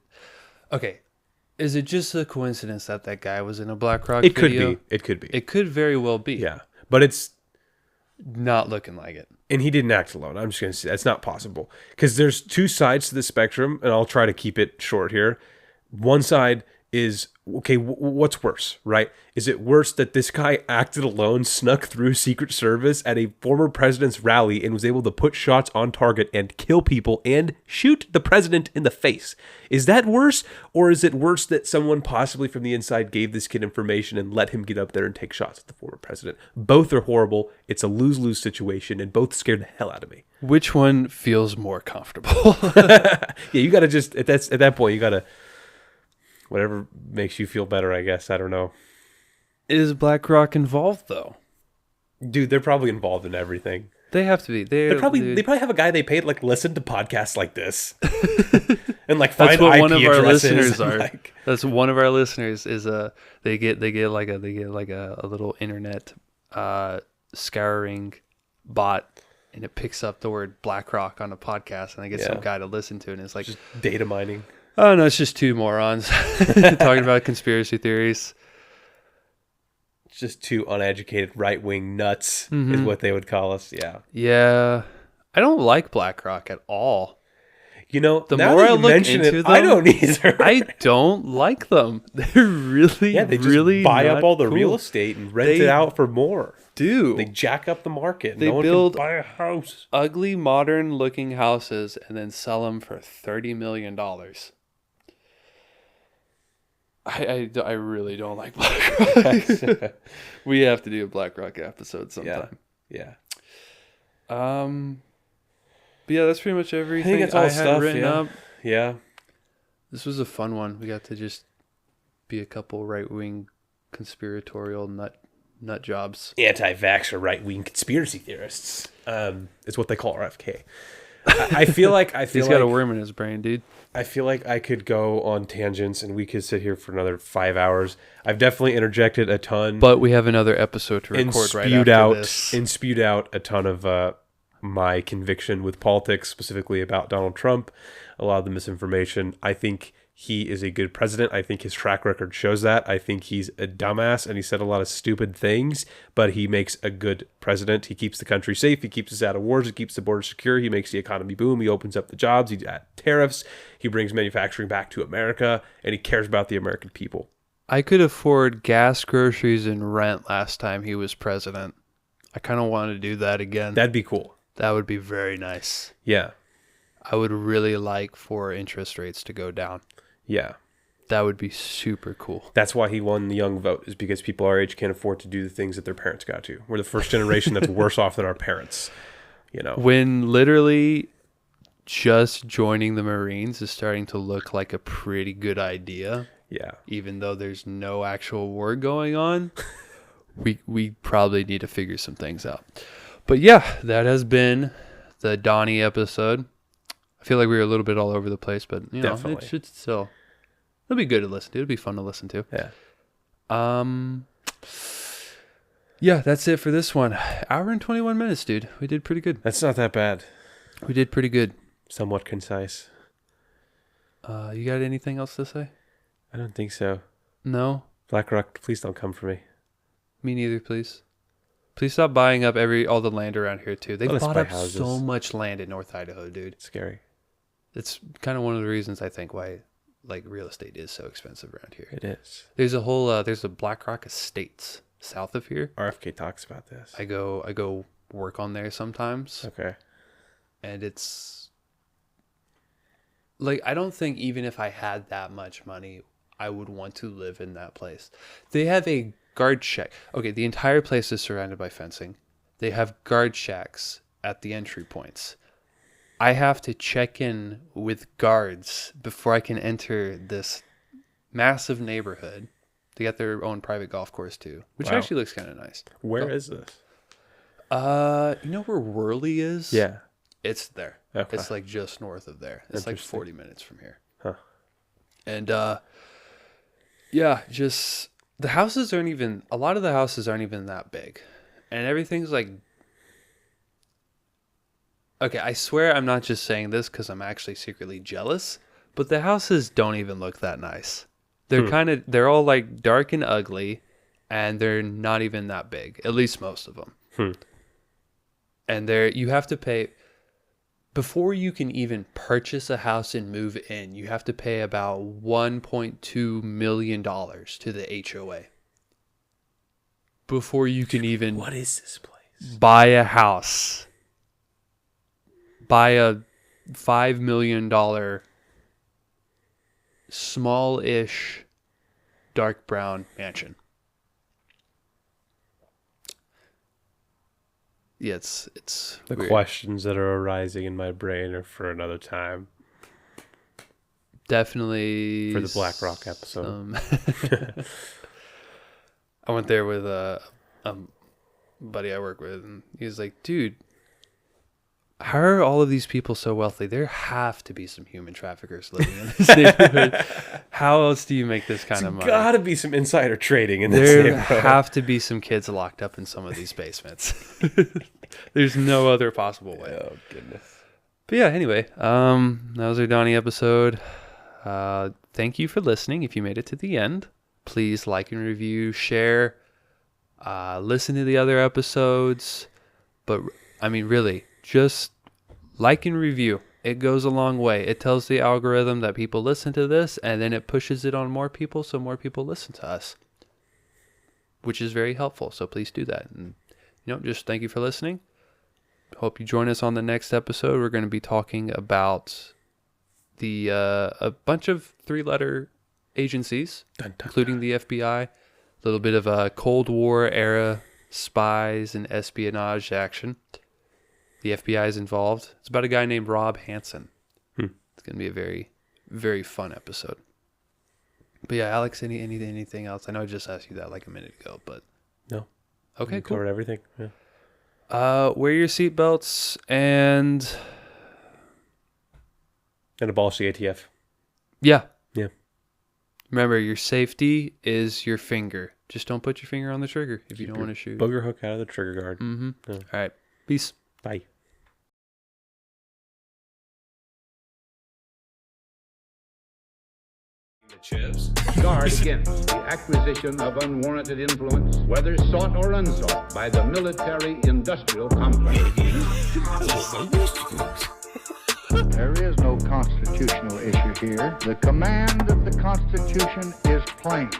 Okay, is it just a coincidence that guy was in a BlackRock It could video? be. It could be. It could very well be. Yeah. But it's... Not looking like it. And he didn't act alone. I'm just going to say that's not possible. Because there's two sides to the spectrum, and I'll try to keep it short here. One side is okay, what's worse, right? Is it worse that this guy acted alone, snuck through Secret Service at a former president's rally and was able to put shots on target and kill people and shoot the president in the face? Is that worse? Or is it worse that someone possibly from the inside gave this kid information and let him get up there and take shots at the former president? Both are horrible. It's a lose-lose situation, and both scared the hell out of me. Which one feels more comfortable? Yeah, you got to just, at that point, you got to, whatever makes you feel better, I guess. I don't know. Is BlackRock involved, though? Dude, they're probably involved in everything. They have to be. They probably have a guy they paid like listen to podcasts like this, and like find That's what IP one of our addresses listeners and, are. like, That's one of our listeners is they get like a little internet scouring bot, and it picks up the word BlackRock on a podcast, and they get some guy to listen to it, and it's like just data mining. Oh no, it's just two morons talking about conspiracy theories. It's just two uneducated right-wing nuts is what they would call us. Yeah. Yeah, I don't like BlackRock at all. You know, The now more that I you look mention into it, them, I don't either. I don't like them. They're really, yeah, they just really buy up not all the cool. real estate and rent They it out for more. Do They jack up the market. They no one build- can buy a house. ugly, modern-looking houses and then sell them for $30 million. I really don't like BlackRock. We have to do a BlackRock episode sometime. Yeah. But yeah, that's pretty much everything that's all had stuff, written yeah. up. Yeah. This was a fun one. We got to just be a couple right-wing conspiratorial nut jobs. Anti-vaxxer right-wing conspiracy theorists. Is what they call RFK. I feel like He's got a worm in his brain, dude. I feel like I could go on tangents and we could sit here for another 5 hours. I've definitely interjected a ton, But we have another episode to record right after this. and spewed out a ton of my conviction with politics, specifically about Donald Trump, a lot of the misinformation. I think he is a good president. I think his track record shows that. I think he's a dumbass and he said a lot of stupid things, but he makes a good president. He keeps the country safe. He keeps us out of wars. He keeps the border secure. He makes the economy boom. He opens up the jobs. He adds tariffs. He brings manufacturing back to America, and he cares about the American people. I could afford gas, groceries, and rent last time he was president. I kind of want to do that again. That'd be cool. That would be very nice. Yeah. I would really like for interest rates to go down. Yeah. That would be super cool. That's why he won the young vote, is because people our age can't afford to do the things that their parents got to. We're the first generation that's worse off than our parents. You know, When literally just joining the Marines is starting to look like a pretty good idea, yeah. even though there's no actual war going on, we probably need to figure some things out. But yeah, that has been the Donnie episode. I feel like we were a little bit all over the place, but you know, Definitely. it should still. It'll be good to listen to. It'll be fun to listen to. Yeah. Yeah, that's it for this one. Hour and 21 minutes, dude. We did pretty good. That's not that bad. We did pretty good. Somewhat concise. You got anything else to say? I don't think so. No? BlackRock, please don't come for me. Me neither, please. Please stop buying up all the land around here, too. They've Let us bought buy up houses. so much land in North Idaho, dude. It's scary. It's kind of one of the reasons I think why like real estate is so expensive around here. It is. There's a whole there's a BlackRock Estates south of here. RFK talks about this. I go work on there sometimes, Okay. and it's like I don't think even if I had that much money, I would want to live in that place. They have a guard shack. Okay, the entire place is surrounded by fencing. They have guard shacks at the entry points. I have to check in with guards before I can enter this massive neighborhood. They got their own private golf course too, which Wow. actually looks kind of nice. Where is this? You know where Worley is? Yeah. It's there. Okay. It's like just north of there. It's like Interesting. 40 minutes from here. Huh. And yeah, just a lot of the houses aren't even that big. And everything's like, okay, I swear I'm not just saying this because I'm actually secretly jealous, but the houses don't even look that nice. They're they're all like dark and ugly, and they're not even that big, at least most of them. And you have to pay, before you can even purchase a house and move in, you have to pay about $1.2 million to the HOA. Before you can even What is this place? buy a house, buy a $5 million small-ish dark brown mansion. Yeah, it's The weird. questions that are arising in my brain are for another time. Definitely For the Black Rock episode. I went there with a buddy I work with, and he was like, dude, how are all of these people so wealthy? There have to be some human traffickers living in this neighborhood. How else do you make this kind of money? Gotta be some insider trading in this There neighborhood. have to be some kids locked up in some of these basements. There's no other possible way. Oh, goodness. But yeah, anyway, that was our Donnie episode. Thank you for listening. If you made it to the end, please like and review, share, listen to the other episodes. But I mean, really, just like and review. It goes a long way. It tells the algorithm that people listen to this, and then it pushes it on more people, so more people listen to us, which is very helpful. So please do that. And just thank you for listening. Hope you join us on the next episode. We're going to be talking about a bunch of 3-letter agencies, including the FBI, a little bit of a Cold War era spies and espionage action. The FBI is involved. It's about a guy named Rob Hansen. It's going to be a very, very fun episode. But yeah, Alex, anything else? I know I just asked you that like a minute ago, but No. okay, You cool. covered everything. Yeah. Wear your seatbelts and And abolish the ATF. yeah. Yeah. Remember, your safety is your finger. Just don't put your finger on the trigger if you don't want to shoot. Booger hook out of the trigger guard. Mm-hmm. Yeah. All right. Peace. Bye. Guard against the acquisition of unwarranted influence, whether sought or unsought, by the military-industrial complex. There is no constitutional issue here. The command of the Constitution is plain.